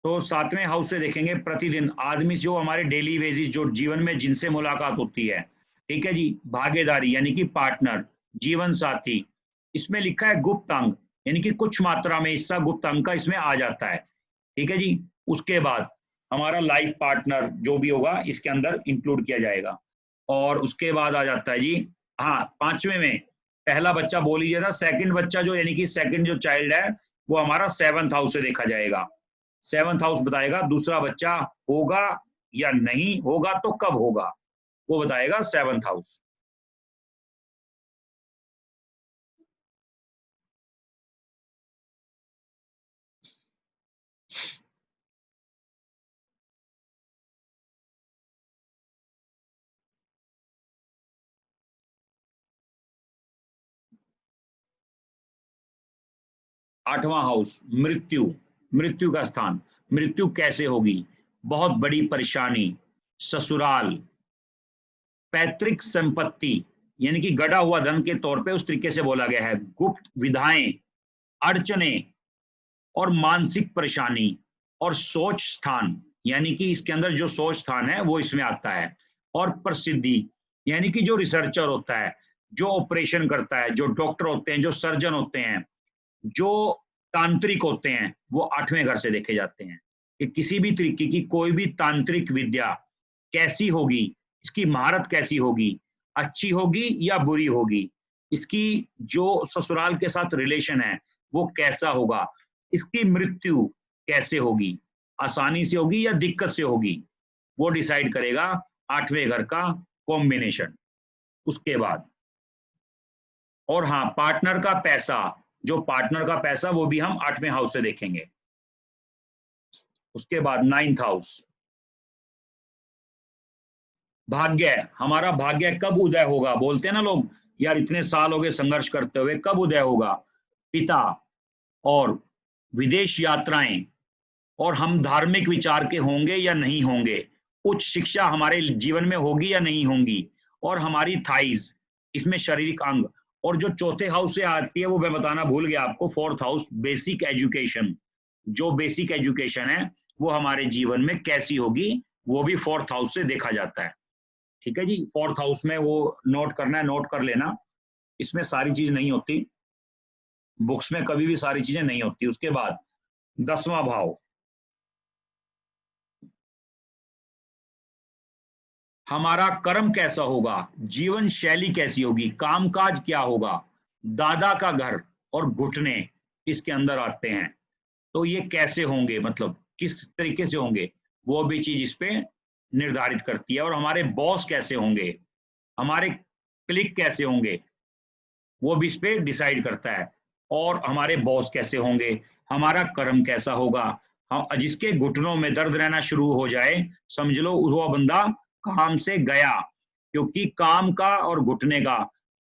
तो 7वें हाउस से देखेंगे प्रतिदिन आदमी, जो हमारे डेली बेसिस जो जीवन में जिनसे मुलाकात होती है। ठीक है जी। भागीदारी यानी कि पार्टनर, जीवन साथी, इसमें लिखा है गुप्त अंग, यानी कि कुछ मात्रा में हिस्सा गुप्त अंग का इसमें आ जाता है। ठीक है जी। उसके बाद हमारा लाइफ पार्टनर जो भी होगा इसके अंदर इंक्लूड किया जाएगा। और उसके बाद आ जाता है जी, हाँ, 5वें में पहला बच्चा बोल लीजिए था, सेकंड बच्चा जो यानी कि सेकंड जो चाइल्ड है वो हमारा 7th हाउस से देखा जाएगा। 7th हाउस बताएगा दूसरा बच्चा होगा या नहीं होगा, तो कब होगा वो बताएगा 7th हाउस। आठवां हाउस मृत्यु, मृत्यु का स्थान। मृत्यु कैसे होगी? बहुत बड़ी परेशानी, ससुराल, पैतृक संपत्ति यानी कि गड़ा हुआ धन के तौर पे उस तरीके से बोला गया है, गुप्त विधाएं, अड़चने और मानसिक परेशानी, और सोच स्थान यानी कि इसके अंदर जो सोच स्थान है वो इसमें आता है, और प्रसिद्धि यानी कि जो रिसर्चर होता है, जो ऑपरेशन करता है, जो डॉक्टर होते हैं, जो सर्जन होते हैं, जो तांत्रिक होते हैं, वो 8वें घर से देखे जाते हैं कि किसी भी तरीके की कोई भी तांत्रिक विद्या कैसी होगी, इसकी महारत कैसी होगी, अच्छी होगी या बुरी होगी, इसकी जो ससुराल के साथ रिलेशन है वो कैसा होगा, इसकी मृत्यु कैसे होगी, आसानी से होगी या दिक्कत से होगी, वो डिसाइड करेगा 8वें घर का कॉम्बिनेशन। उसके बाद और हाँ, पार्टनर का पैसा, जो पार्टनर का पैसा वो भी हम 8वें हाउस से देखेंगे। उसके बाद 9th हाउस भाग्य, हमारा भाग्य कब उदय होगा। बोलते हैं ना लोग यार इतने साल हो गए संघर्ष करते हुए, कब उदय होगा। पिता और विदेश यात्राएं, और हम धार्मिक विचार के होंगे या नहीं होंगे, उच्च शिक्षा हमारे जीवन में होगी या नहीं होगी, और हमारी थाइज, इसमें शारीरिक अंग, और जो चौथे हाउस से आती है वो मैं बताना भूल गया आपको, 4th हाउस बेसिक एजुकेशन, जो बेसिक एजुकेशन है वो हमारे जीवन में कैसी होगी वो भी 4th हाउस से देखा जाता है। ठीक है जी, 4th हाउस में वो नोट करना है, नोट कर लेना, इसमें सारी चीज नहीं होती, बुक्स में कभी भी सारी चीजें नहीं होती। उसके बाद 10वां भाव, हमारा कर्म कैसा होगा, जीवन शैली कैसी होगी, कामकाज क्या होगा, दादा का घर और घुटने इसके अंदर आते हैं, तो ये कैसे होंगे, मतलब किस तरीके से होंगे, वो भी चीज इस पे निर्धारित करती है। और हमारे बॉस कैसे होंगे, हमारे क्लिक कैसे होंगे, वो भी इस पे डिसाइड करता है। और हमारे बॉस कैसे होंगे, हमारा कर्म कैसा होगा, जिसके घुटनों में दर्द रहना शुरू हो जाए समझ लो वो बंदा काम से गया, क्योंकि काम का और घुटने का,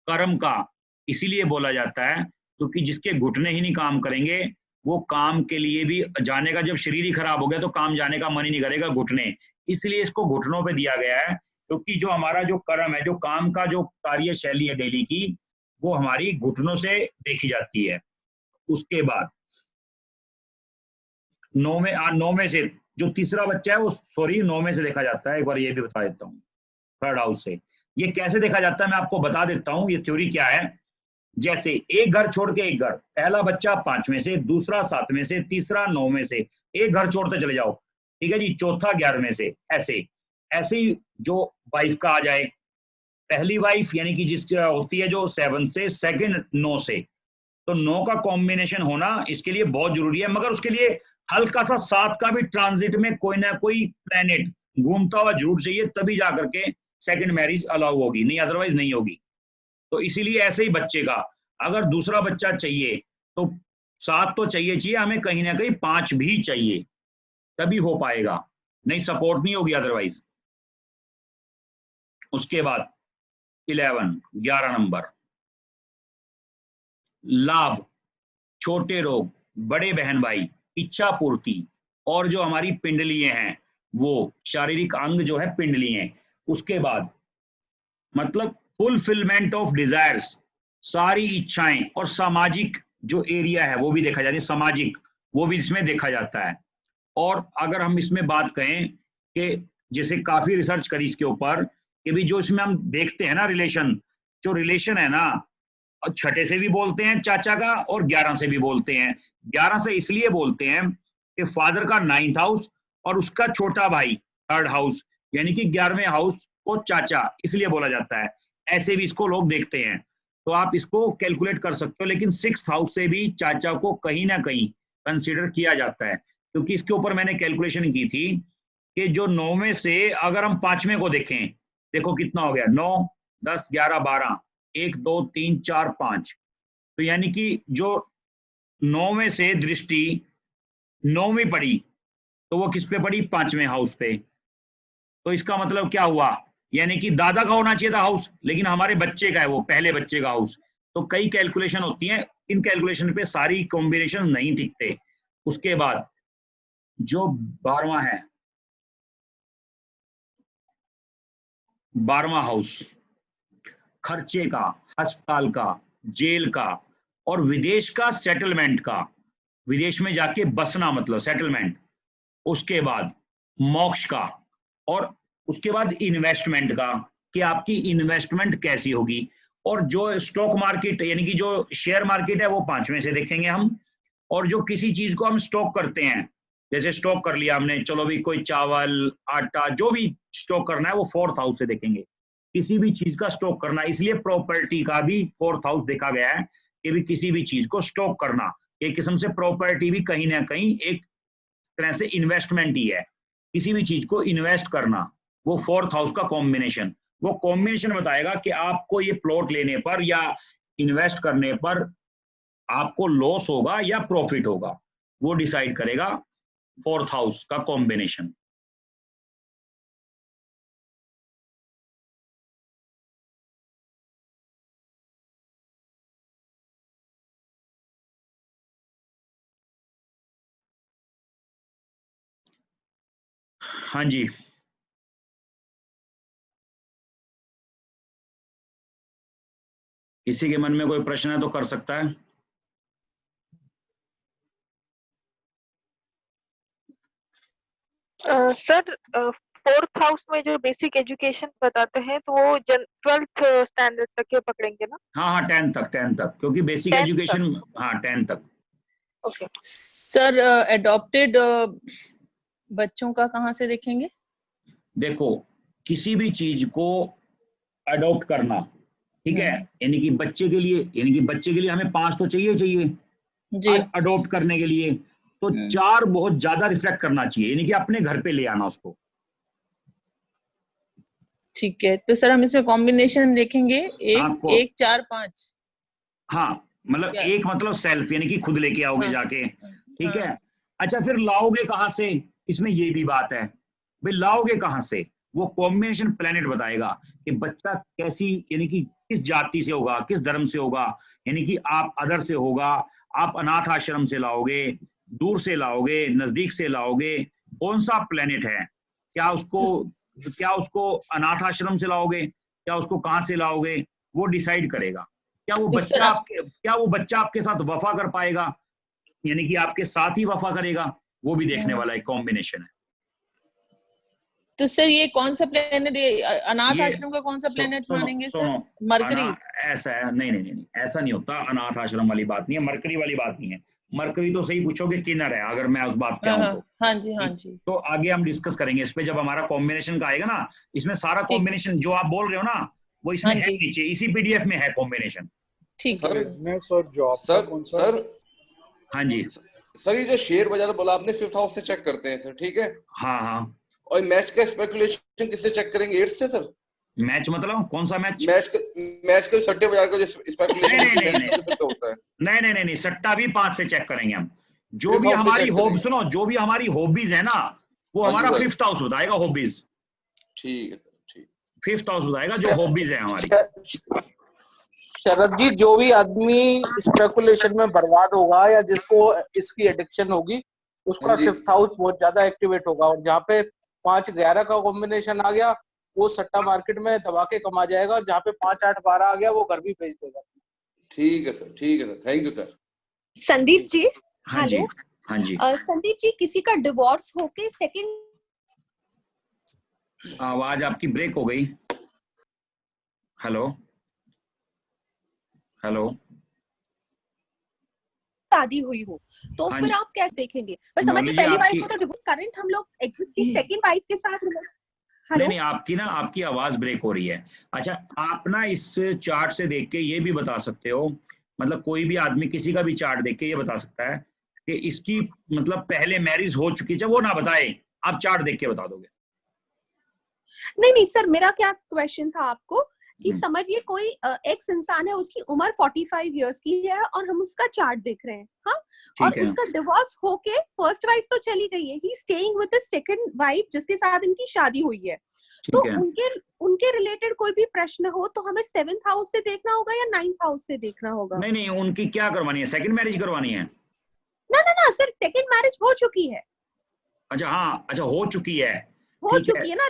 कर्म का इसीलिए बोला जाता है क्योंकि जिसके घुटने ही नहीं काम करेंगे वो काम के लिए भी जाने का, जब शरीर ही खराब हो गया तो काम जाने का मन ही नहीं करेगा, घुटने, इसलिए इसको घुटनों पे दिया गया है, क्योंकि जो हमारा जो कर्म है, जो काम का जो कार्य शैली है डेली की, वो हमारी घुटनों से देखी जाती है। उसके बाद 9वें से जो तीसरा बच्चा है वो 9वें से देखा जाता है, एक बार ये भी बता देता हूँ, 3rd हाउस से। ये कैसे देखा जाता है मैं आपको बता देता हूँ, ये थ्योरी क्या है। जैसे एक घर छोड़ के एक घर, पहला बच्चा 5वें से, दूसरा 7वें से, तीसरा 9वें से, एक घर छोड़ते चले जाओ, ठीक है जी, चौथा 11वें से, ऐसे ऐसे ही जो वाइफ का आ जाए, पहली वाइफ यानी कि जिस होती है जो 7 से, सेकंड 9 से, तो 9 का कॉम्बिनेशन होना इसके लिए बहुत जरूरी है, मगर उसके लिए हल्का सा 7 का भी ट्रांजिट में कोई ना कोई प्लेनेट घूमता हुआ जरूर चाहिए, तभी जाकर के सेकंड मैरिज अलाउ होगी, नहीं अदरवाइज नहीं होगी। तो इसीलिए ऐसे ही बच्चे का अगर दूसरा बच्चा चाहिए तो 7 तो चाहिए हमें, कहीं ना कहीं 5 भी चाहिए, तभी हो पाएगा, नहीं सपोर्ट नहीं होगी अदरवाइज। उसके बाद 11 नंबर, लाभ, छोटे रोग, बड़े बहन भाई, इच्छा पूर्ति, और जो हमारी पिंडलियां हैं वो शारीरिक अंग जो है पिंडलियां। उसके बाद मतलब फुलफिलमेंट ऑफ डिजायर्स, सारी इच्छाएं, और सामाजिक जो एरिया है वो भी देखा जाता है, सामाजिक वो भी इसमें देखा जाता है। और अगर हम इसमें बात कहें कि जैसे काफी रिसर्च करी इसके ऊपर कि भी जो इसमें हम देखते हैं ना रिलेशन, जो रिलेशन है ना, 6 से भी बोलते हैं चाचा का और 11 से भी बोलते हैं। 11 से इसलिए बोलते हैं कि फादर का 9th हाउस और उसका छोटा भाई 3rd हाउस, यानी कि 11वें हाउस को चाचा इसलिए बोला जाता है, ऐसे भी इसको लोग देखते हैं। तो आप इसको कैलकुलेट कर सकते हो, लेकिन 6th हाउस से भी चाचा को कहीं ना कहीं कंसीडर किया जाता है, क्योंकि इसके ऊपर मैंने कैलकुलेशन की थी कि जो 9वें से अगर हम 5वें को देखें, देखो कितना हो गया, 9, 10, 11, 12, 1, 2, 3, 4, 5, तो यानी कि जो 9वें से दृष्टि 9वीं पड़ी तो वो किस पे पड़ी, 5वें हाउस पे। तो इसका मतलब क्या हुआ, यानी कि दादा का होना चाहिए था हाउस, लेकिन हमारे बच्चे का है, वो पहले बच्चे का हाउस। तो कई कैलकुलेशन होती हैं, इन कैलकुलेशन पे सारी कॉम्बिनेशन नहीं टिकते। उसके बाद जो 12वां है, 12वां हाउस खर्चे का, अस्पताल का, जेल का और विदेश का सेटलमेंट का, विदेश में जाके बसना मतलब सेटलमेंट, उसके बाद मोक्ष का, और उसके बाद इन्वेस्टमेंट का कि आपकी इन्वेस्टमेंट कैसी होगी। और जो स्टॉक मार्केट यानी कि जो शेयर मार्केट है वो 5वें से देखेंगे हम, और जो किसी चीज को हम स्टॉक करते हैं, जैसे स्टॉक कर लिया हमने, चलो भी कोई चावल आटा जो भी स्टॉक करना है वो 4th हाउस से देखेंगे, किसी भी चीज का स्टॉक करना। इसलिए प्रॉपर्टी का भी 4th हाउस देखा गया है कि भी किसी भी चीज को स्टॉक करना, एक किस्म से प्रॉपर्टी भी कहीं ना कहीं एक तरह से इन्वेस्टमेंट ही है, किसी भी चीज को इन्वेस्ट करना, वो 4th हाउस का कॉम्बिनेशन, वो कॉम्बिनेशन बताएगा कि आपको ये प्लॉट लेने पर या इन्वेस्ट करने पर आपको लॉस होगा या प्रॉफिट होगा, वो डिसाइड करेगा 4th हाउस का कॉम्बिनेशन। हाँ जी, किसी के मन में कोई प्रश्न है तो कर सकता है। सर 4th हाउस में जो बेसिक एजुकेशन बताते हैं तो वो 12th स्टैंडर्ड तक के पकड़ेंगे ना? हाँ 10th तक, क्योंकि बेसिक एजुकेशन 10th तक। ओके सर एडॉप्टेड बच्चों का कहाँ से देखेंगे? देखो किसी भी चीज को अडॉप्ट करना, ठीक है, यानी कि बच्चे के लिए हमें 5 तो चाहिए जी अडॉप्ट करने के लिए, तो 4 बहुत ज्यादा रिफ्लेक्ट करना चाहिए, यानी कि अपने घर पे ले आना उसको। ठीक है, तो सर हम इसमें कॉम्बिनेशन देखेंगे 1, 4, 5। हाँ मतलब एक मतलब सेल्फ यानी कि खुद लेके आओगे जाके, ठीक है। अच्छा फिर लाओगे कहाँ से, इसमें ये भी बात है भाई, लाओगे कहाँ से, वो कॉम्बिनेशन प्लेनेट बताएगा कि बच्चा कैसी यानी कि किस जाति से होगा, किस धर्म से होगा, यानी कि आप अदर से होगा, आप अनाथ आश्रम से लाओगे, दूर से लाओगे, नजदीक से लाओगे, कौन सा प्लेनेट है, क्या उसको अनाथ आश्रम से लाओगे, क्या उसको कहाँ से लाओगे, वो डिसाइड करेगा। क्या वो बच्चा आपके साथ वफा कर पाएगा, यानी कि आपके साथ ही वफा करेगा, वो भी देखने वाला एक कॉम्बिनेशन है। तो सर ये कौन सा प्लेनेट, अनाथ आश्रम का कौन सा प्लेनेट मानेंगे सर? मरकरी? ऐसा है, नहीं ऐसा नहीं होता, अनाथ आश्रम वाली बात नहीं है, मरकरी वाली बात नहीं है। मरकरी तो सही पूछोगे किन्नर है, अगर मैं उस बात पे आऊं तो। हाँ जी तो आगे हम डिस्कस करेंगे इस पे, जब हमारा कॉम्बिनेशन का आएगा ना, इसमें सारा कॉम्बिनेशन जो आप बोल रहे हो ना वो इसमें है नीचे, इसी पीडीएफ में है कॉम्बिनेशन। ठीक है सर। हाँ जी सर, ये जो शेयर बाजार बोला आपने 5th हाउस से चेक करते हैं सर, ठीक है? हाँ। और मैच का स्पेकुलेशन किससे चेक करेंगे? 8th से सर? मैच मतलब कौन सा मैच? मैच के सट्टे बाजार का जो स्पेकुलेशन होता है। नहीं, सट्टा भी 5 से चेक करेंगे हम। जो भी हमारी हॉबीज है ना, वो हमारा 5th हाउस बताएगा, हॉबीज। ठीक है सर, ठीक। 5th हाउस बताएगा जो हॉबीज है हमारी। शरद जी, जो भी आदमी स्पेकुलेशन में बर्बाद होगा या जिसको इसकी एडिक्शन होगी, उसका 5th हाउस बहुत ज्यादा एक्टिवेट होगा, और जहाँ पे 5-11 का कॉम्बिनेशन आ गया वो सट्टा मार्केट में दबा के कमा जाएगा, और जहाँ पे 5-8-12 आ गया वो घर भी बेच देगा। ठीक है sir, thank you sir. Sandeep ji, हाँ जी। संदीप जी, किसी का डिवोर्स होके सेकंड, आवाज आपकी ब्रेक हो गई। हेलो शादी हुई हो तो फिर आप कैसे देखेंगे? पर समझिए पहली वाइफ को तो डिवोर्स, करंट हम लोग एग्जिस्टिंग सेकंड वाइफ के साथ नहीं नहीं, आपकी आवाज ब्रेक हो रही है। अच्छा, आप ना इस चार्ट से देख के ये भी बता सकते हो, मतलब कोई भी आदमी किसी का भी चार्ट देख के ये बता सकता है कि इसकी मतलब पहले मैरिज हो चुकी है, वो ना बताए, आप चार्ट देख के बता दोगे। नहीं सर, मेरा क्या क्वेश्चन था आपको कि समझिए कोई एक्स इंसान है, उसकी उम्र 45 इयर्स की है और हम उसका चार्ट देख रहे हैं, हाँ, और उसका डिवोर्स होके फर्स्ट वाइफ तो चली गई है, ही staying with the second wife जिसके साथ इनकी शादी हुई है, तो उनके रिलेटेड कोई भी प्रश्न हो तो हमें 7th हाउस से देखना होगा या 9th हाउस से देखना होगा? नहीं, उनकी क्या करवानी है, सेकंड मैरिज करवानी है? ना सर, सेकंड मैरिज हो चुकी है। अच्छा, हाँ, अच्छा, हो चुकी है ना।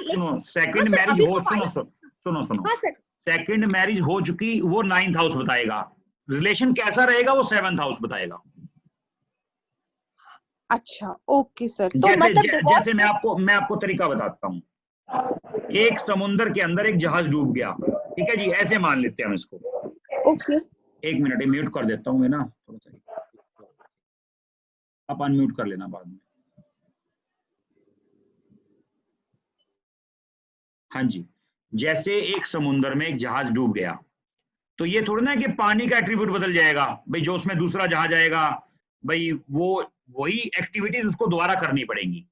सुनो, सेकंड मैरिज हो, सुनो हाँ सर, सेकंड मैरिज हो चुकी, वो 9th हाउस बताएगा, रिलेशन कैसा रहेगा वो 7th हाउस बताएगा। अच्छा, ओके सर। तो मतलब जैसे मैं आपको तरीका बताता हूँ। एक समुद्र के अंदर एक जहाज डूब गया, ठीक है जी, ऐसे मान लेते हैं हम इसको। ओके, एक मिनट, म्यूट कर देता हूँ ना थोड़ा सा, आप अनम्यूट कर लेना बाद में। हाँ जी, जैसे एक समुद्र में एक जहाज डूब गया, तो ये थोड़ा ना कि पानी का एट्रीब्यूट बदल जाएगा भाई, जो उसमें दूसरा जहाज आएगा भाई वो वही एक्टिविटीज उसको दोबारा करनी पड़ेंगी।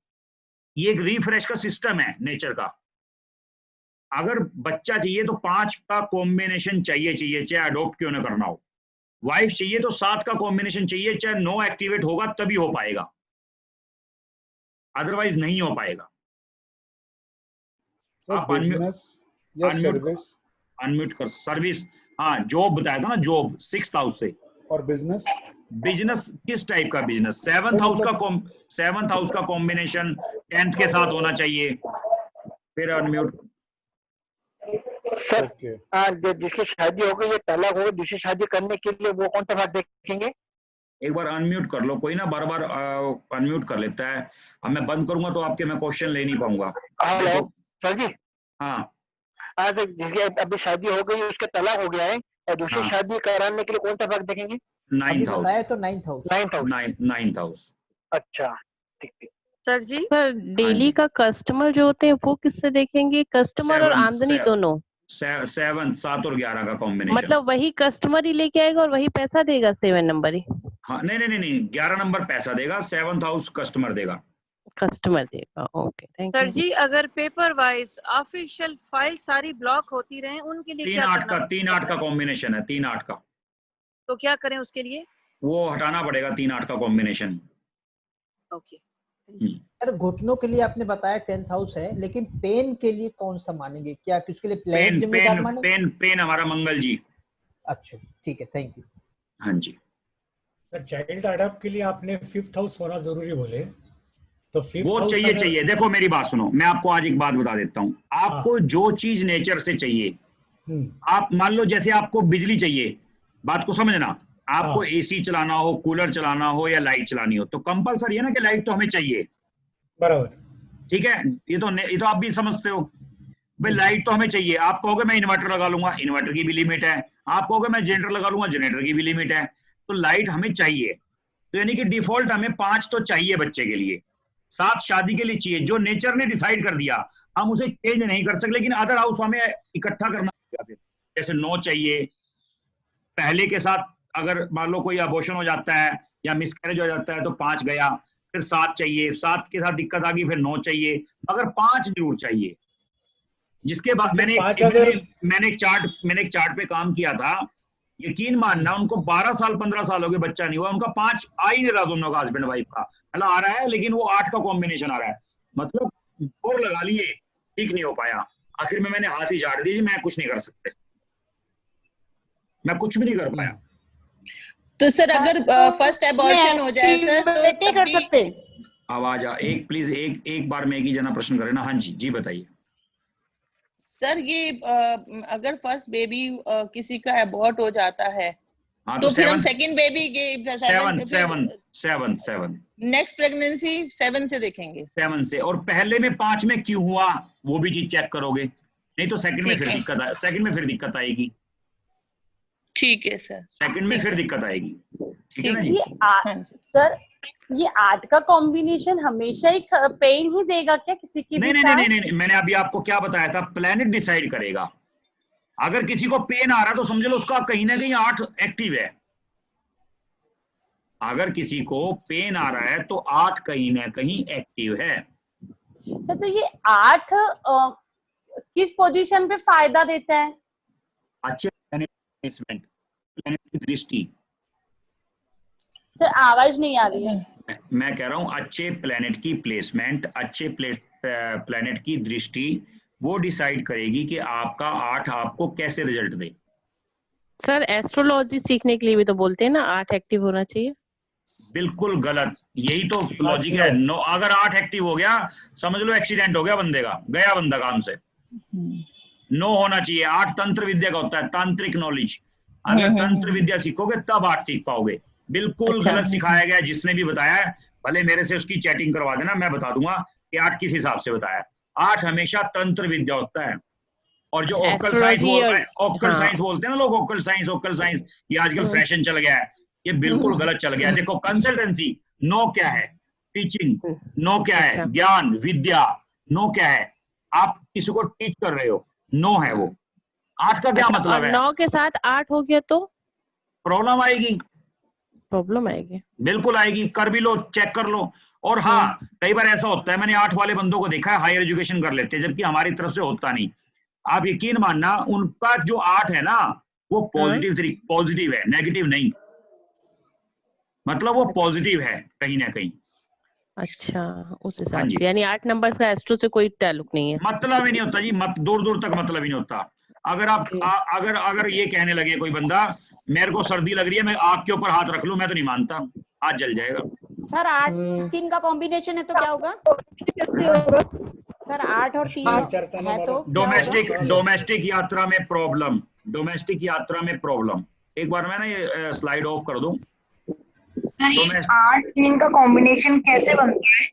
ये एक रिफ्रेश का सिस्टम है नेचर का। अगर बच्चा चाहिए तो 5 का कॉम्बिनेशन चाहिए, चाहे अडॉप्ट क्यों ना करना हो। वाइफ चाहिए तो 7 का कॉम्बिनेशन चाहिए, चाहे 9 एक्टिवेट होगा तभी हो पाएगा, अदरवाइज नहीं हो पाएगा। आप अनम्यूट कर, सर्विस, हाँ, जॉब बताया था ना, जॉब 6th हाउस से। और बिजनेस किस टाइप का बिजनेस? 7th हाउस का कॉम्बिनेशन 10th के साथ होना चाहिए। फिर अनम्यूट सर। जिसकी शादी हो गई, ये तलाक हो गई, दूसरी शादी करने के लिए वो कौन सा बात देखेंगे? एक बार अनम्यूट कर लो, कोई ना बार बार अनम्यूट कर लेता है। अब मैं बंद करूंगा तो आपके मैं क्वेश्चन ले नहीं पाऊंगा। हेलो सर जी। हाँ सर, जिसकी अभी शादी हो गई, उसके तलाक हो गया है, और दूसरी शादी कराने के लिए कौन सा बात देखेंगे? 9th house. तो 9th हाउस। अच्छा, ठीक। सर जी, सर डेली का कस्टमर जो होते हैं वो किससे देखेंगे? कस्टमर और आमदनी दोनों? 7 और 11 का कॉम्बिनेशन। मतलब वही कस्टमर ही लेके आएगा और वही पैसा देगा? 7 नंबर ही? हाँ, नहीं, 11 नंबर पैसा देगा, 7th हाउस कस्टमर देगा। Okay, thank you. सर जी, अगर पेपर वाइज ऑफिशियल फाइल सारी ब्लॉक होती रहे, उनके लिए 3-8 का कॉम्बिनेशन है, 3-8 का। तो क्या करें उसके लिए? वो हटाना पड़ेगा 3-8 का कॉम्बिनेशन। ओके सर, घुटनों के लिए आपने बताया 10th हाउस है, लेकिन पेन के लिए कौन सा मानेंगे? क्या उसके लिए प्लेनेट जिम्मेदार मानेंगे? पेन हमारा मंगल जी। अच्छा, ठीक है, थैंक यू। हाँ जी सर, चाइल्ड अडॉप्ट के लिए आपने 5th हाउस होना जरूरी बोले, तो 5th वो चाहिए। देखो मेरी बात सुनो, मैं आपको आज एक बात बता देता हूँ। आपको जो चीज नेचर से चाहिए, आप मान लो जैसे आपको बिजली चाहिए, बात को समझना, आपको एसी चलाना हो, कूलर चलाना हो या लाइट चलानी हो, तो कंपलसरी है ना कि लाइट तो हमें चाहिए, बराबर, ठीक है? ये तो आप भी समझते हो भाई, लाइट तो हमें चाहिए। आप कहोगे मैं इन्वर्टर लगा लूंगा, इन्वर्टर की भी लिमिट है। आप कहोगे मैं जनरेटर लगा लूंगा, जनरेटर की भी लिमिट है। तो लाइट हमें चाहिए, तो यानी कि डिफॉल्ट हमें 5 तो चाहिए बच्चे के लिए, 7 शादी के लिए चाहिए। जो नेचर ने डिसाइड कर दिया हम उसे चेंज नहीं कर सकते, लेकिन अदर हाउस हमें इकट्ठा करना पड़ेगा। जैसे 9 चाहिए, पहले के साथ अगर मान लो कोई अबॉर्शन हो जाता है या मिसकैरेज हो जाता है तो 5 गया, फिर 7 चाहिए, 7 के साथ दिक्कत आ गई फिर 9 चाहिए, मगर 5 जरूर चाहिए। जिसके बाद मैंने एक चार्ट पे काम किया था, यकीन मानना उनको 12 साल 15 साल हो गए, बच्चा नहीं हुआ उनका, 5 आ ही नहीं रहा दोनों का, हस्बैंड वाइफ का। पहला आ रहा है लेकिन वो 8 का कॉम्बिनेशन आ रहा है, मतलब और लगा लिए, ठीक नहीं हो पाया। आखिर में मैंने हाथ ही झाड़ दी, मैं कुछ नहीं कर सकते, मैं कुछ भी नहीं कर पाया। तो सर अगर फर्स्ट एबॉर्शन हो जाए सर तो कर सकते? आवाज एक प्लीज एक बार में एक ही जना प्रश्न करे ना। हाँ जी बताइए सर। ये अगर फर्स्ट बेबी किसी का एबॉर्ट हो जाता है, हाँ, तो फिर हम सेकंड बेबी के 7 नेक्स्ट प्रेगनेंसी 7 से देखेंगे। 7 से, और पहले में 5 में क्यों हुआ वो भी चीज चेक करोगे, नहीं तो सेकंड में फिर दिक्कत आएगी। ठीक है सर, सेकंड में फिर दिक्कत आएगी, ठीक है ना जी? सर ये 8 का कॉम्बिनेशन हमेशा ही पेन ही देगा क्या किसी की भी? नहीं, मैंने अभी आपको क्या बताया था, प्लेनेट डिसाइड करेगा। अगर किसी को पेन आ रहा है तो समझ लो उसका कहीं ना कहीं 8 एक्टिव है। अगर किसी को पेन आ रहा है तो 8 कहीं ना कहीं एक्टिव है। सर तो ये 8 किस पोजीशन पे फायदा देता है? अच्छे प्लेनेट प्लेसमेंट, प्लेनेट की दृष्टि। सर आवाज नहीं आ रही है। मैं कह रहा हूं अच्छे प्लेनेट की प्लेसमेंट, अच्छे प्लेनेट की दृष्टि वो डिसाइड करेगी कि आपका 8 आपको कैसे रिजल्ट दे। सर एस्ट्रोलॉजी सीखने के लिए भी तो बोलते हैं ना 8 एक्टिव होना चाहिए। बिल्कुल गलत, यही तो लॉजिक है। अगर 8 एक्टिव हो गया समझ लो एक्सीडेंट हो गया बंदे का, गया बंदा काम से। 9 होना चाहिए। 8 तंत्र विद्या का होता है, तांत्रिक नॉलेज। अगर तंत्र विद्या सीखोगे तब 8 सीख पाओगे। बिल्कुल गलत सिखाया गया। जिसने भी बताया है भले मेरे से उसकी चैटिंग करवा देना, मैं बता दूंगा कि 8 किस हिसाब से बताया। 8 हमेशा तंत्र विद्या होता है। और जो ओकल साइंस साइंस बोलते हैं ना लोग, ओकल साइंस ये आजकल फैशन चल गया है, ये बिल्कुल गलत चल गया है। देखो कंसल्टेंसी, नो क्या है, टीचिंग, नो क्या है, ज्ञान विद्या, नो क्या है, आप किसी को टीच कर रहे हो, नो है वो। 8 का क्या मतलब है? 9 के साथ 8 हो गया तो प्रॉब्लम आएगी। बिल्कुल आएगी। कर भी लो, चेक कर लो। और हाँ, कई बार ऐसा होता है, मैंने 8 वाले बंदों को देखा है हायर एजुकेशन कर लेते हैं, जबकि हमारी तरफ से होता नहीं। आप यकीन मानना, उनका जो 8 है ना वो पॉजिटिव है, नेगेटिव नहीं। मतलब वो पॉजिटिव है कहीं ना कहीं। अच्छा, उस हिसाब से यानी 8 नंबर का एस्ट्रो से कोई ताल्लुक नहीं है। मतलब ही नहीं होता जी, दूर तक मतलब ही नहीं होता। अगर आप अगर ये कहने लगे कोई बंदा मेरे को सर्दी लग रही है, मैं आग के ऊपर हाथ रख लूं, मैं तो नहीं मानता, हाथ जल जाएगा। सर 8-3 का कॉम्बिनेशन है तो क्या होगा? सर 8 और 3 है तो डोमेस्टिक यात्रा में प्रॉब्लम, डोमेस्टिक यात्रा में प्रॉब्लम। एक बार मैं ना ये स्लाइड ऑफ कर दूं। सर 8-3 का कॉम्बिनेशन कैसे बनता है?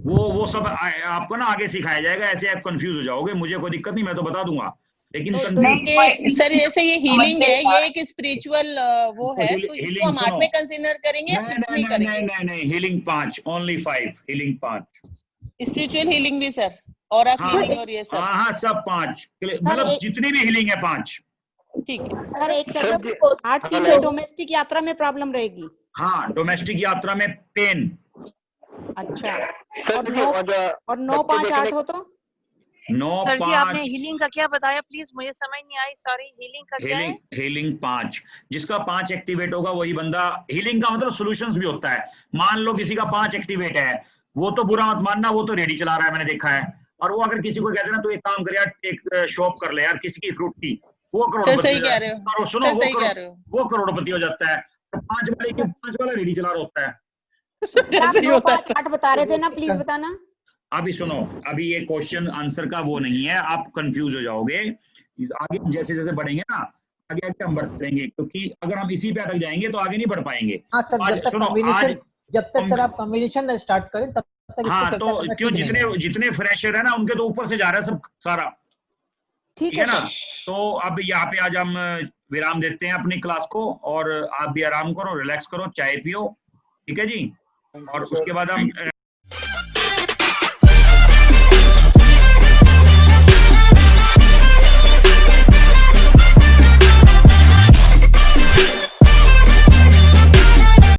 वो सब आपको ना आगे सिखाया जाएगा, ऐसे आप कंफ्यूज हो जाओगे। मुझे कोई दिक्कत नहीं, मैं तो बता दूंगा, लेकिन सर जैसे ये हीलिंग है, ये एक स्पिरिचुअल वो है, तो इसको हम 8 में कंसीडर करेंगे? नहीं, healing 5, only 5, healing 5। Spiritual healing भी सर, और हीलिंग और ये सब? हाँ, सब 5, मतलब जितनी भी हीलिंग है 5। ठीक है सर। एक 8-3 में डोमेस्टिक यात्रा में प्रॉब्लम रहेगी। हाँ, डोमेस्टिक यात्रा में पेन। अच्छा, और 9-5-8 हो तो? 9, सर जी आपने हीलिंग का क्या बताया प्लीज, मुझे समझ नहीं आई, सॉरी। हीलिंग का क्या है? हीलिंग 5, जिसका 5 एक्टिवेट होगा वही बंदा। हीलिंग का मतलब सॉल्यूशंस भी होता है। मान लो किसी का 5 एक्टिवेट है, वो तो बुरा मत मानना, वो तो रेडी चला रहा है, मैंने देखा है। और वो अगर किसी को कहते हैं ना तो एक काम कर यार, एक शॉप कर ले यार किसी की फ्रूट की, वो करोड़पति। सही कह रहे हो, सुनो, सही कह रहे हो, वो करोड़पति हो जाता है। 5 वाला रेडी चला रहा होता है। आप 9-5-8 बता रहे थे ना, प्लीज बताना। अभी सुनो, अभी ये क्वेश्चन आंसर का वो नहीं है, आप कंफ्यूज हो जाओगे। आगे जैसे जैसे बढ़ेंगे ना, आगे हम बढ़ेंगे, क्योंकि अगर हम इसी पे अटक जाएंगे तो आगे नहीं बढ़ पाएंगे। हाँ सर, जब तक सर आप कॉम्बिनेशन स्टार्ट करें तब तक। हाँ, तो क्यों जितने फ्रेशर है ना उनके तो ऊपर से जा रहा है सब सारा, ठीक है ना। तो अब यहाँ पे आज हम विराम देते हैं अपनी क्लास को, और आप भी आराम करो, रिलैक्स करो, चाय पियो, ठीक है जी। और उसके बाद हम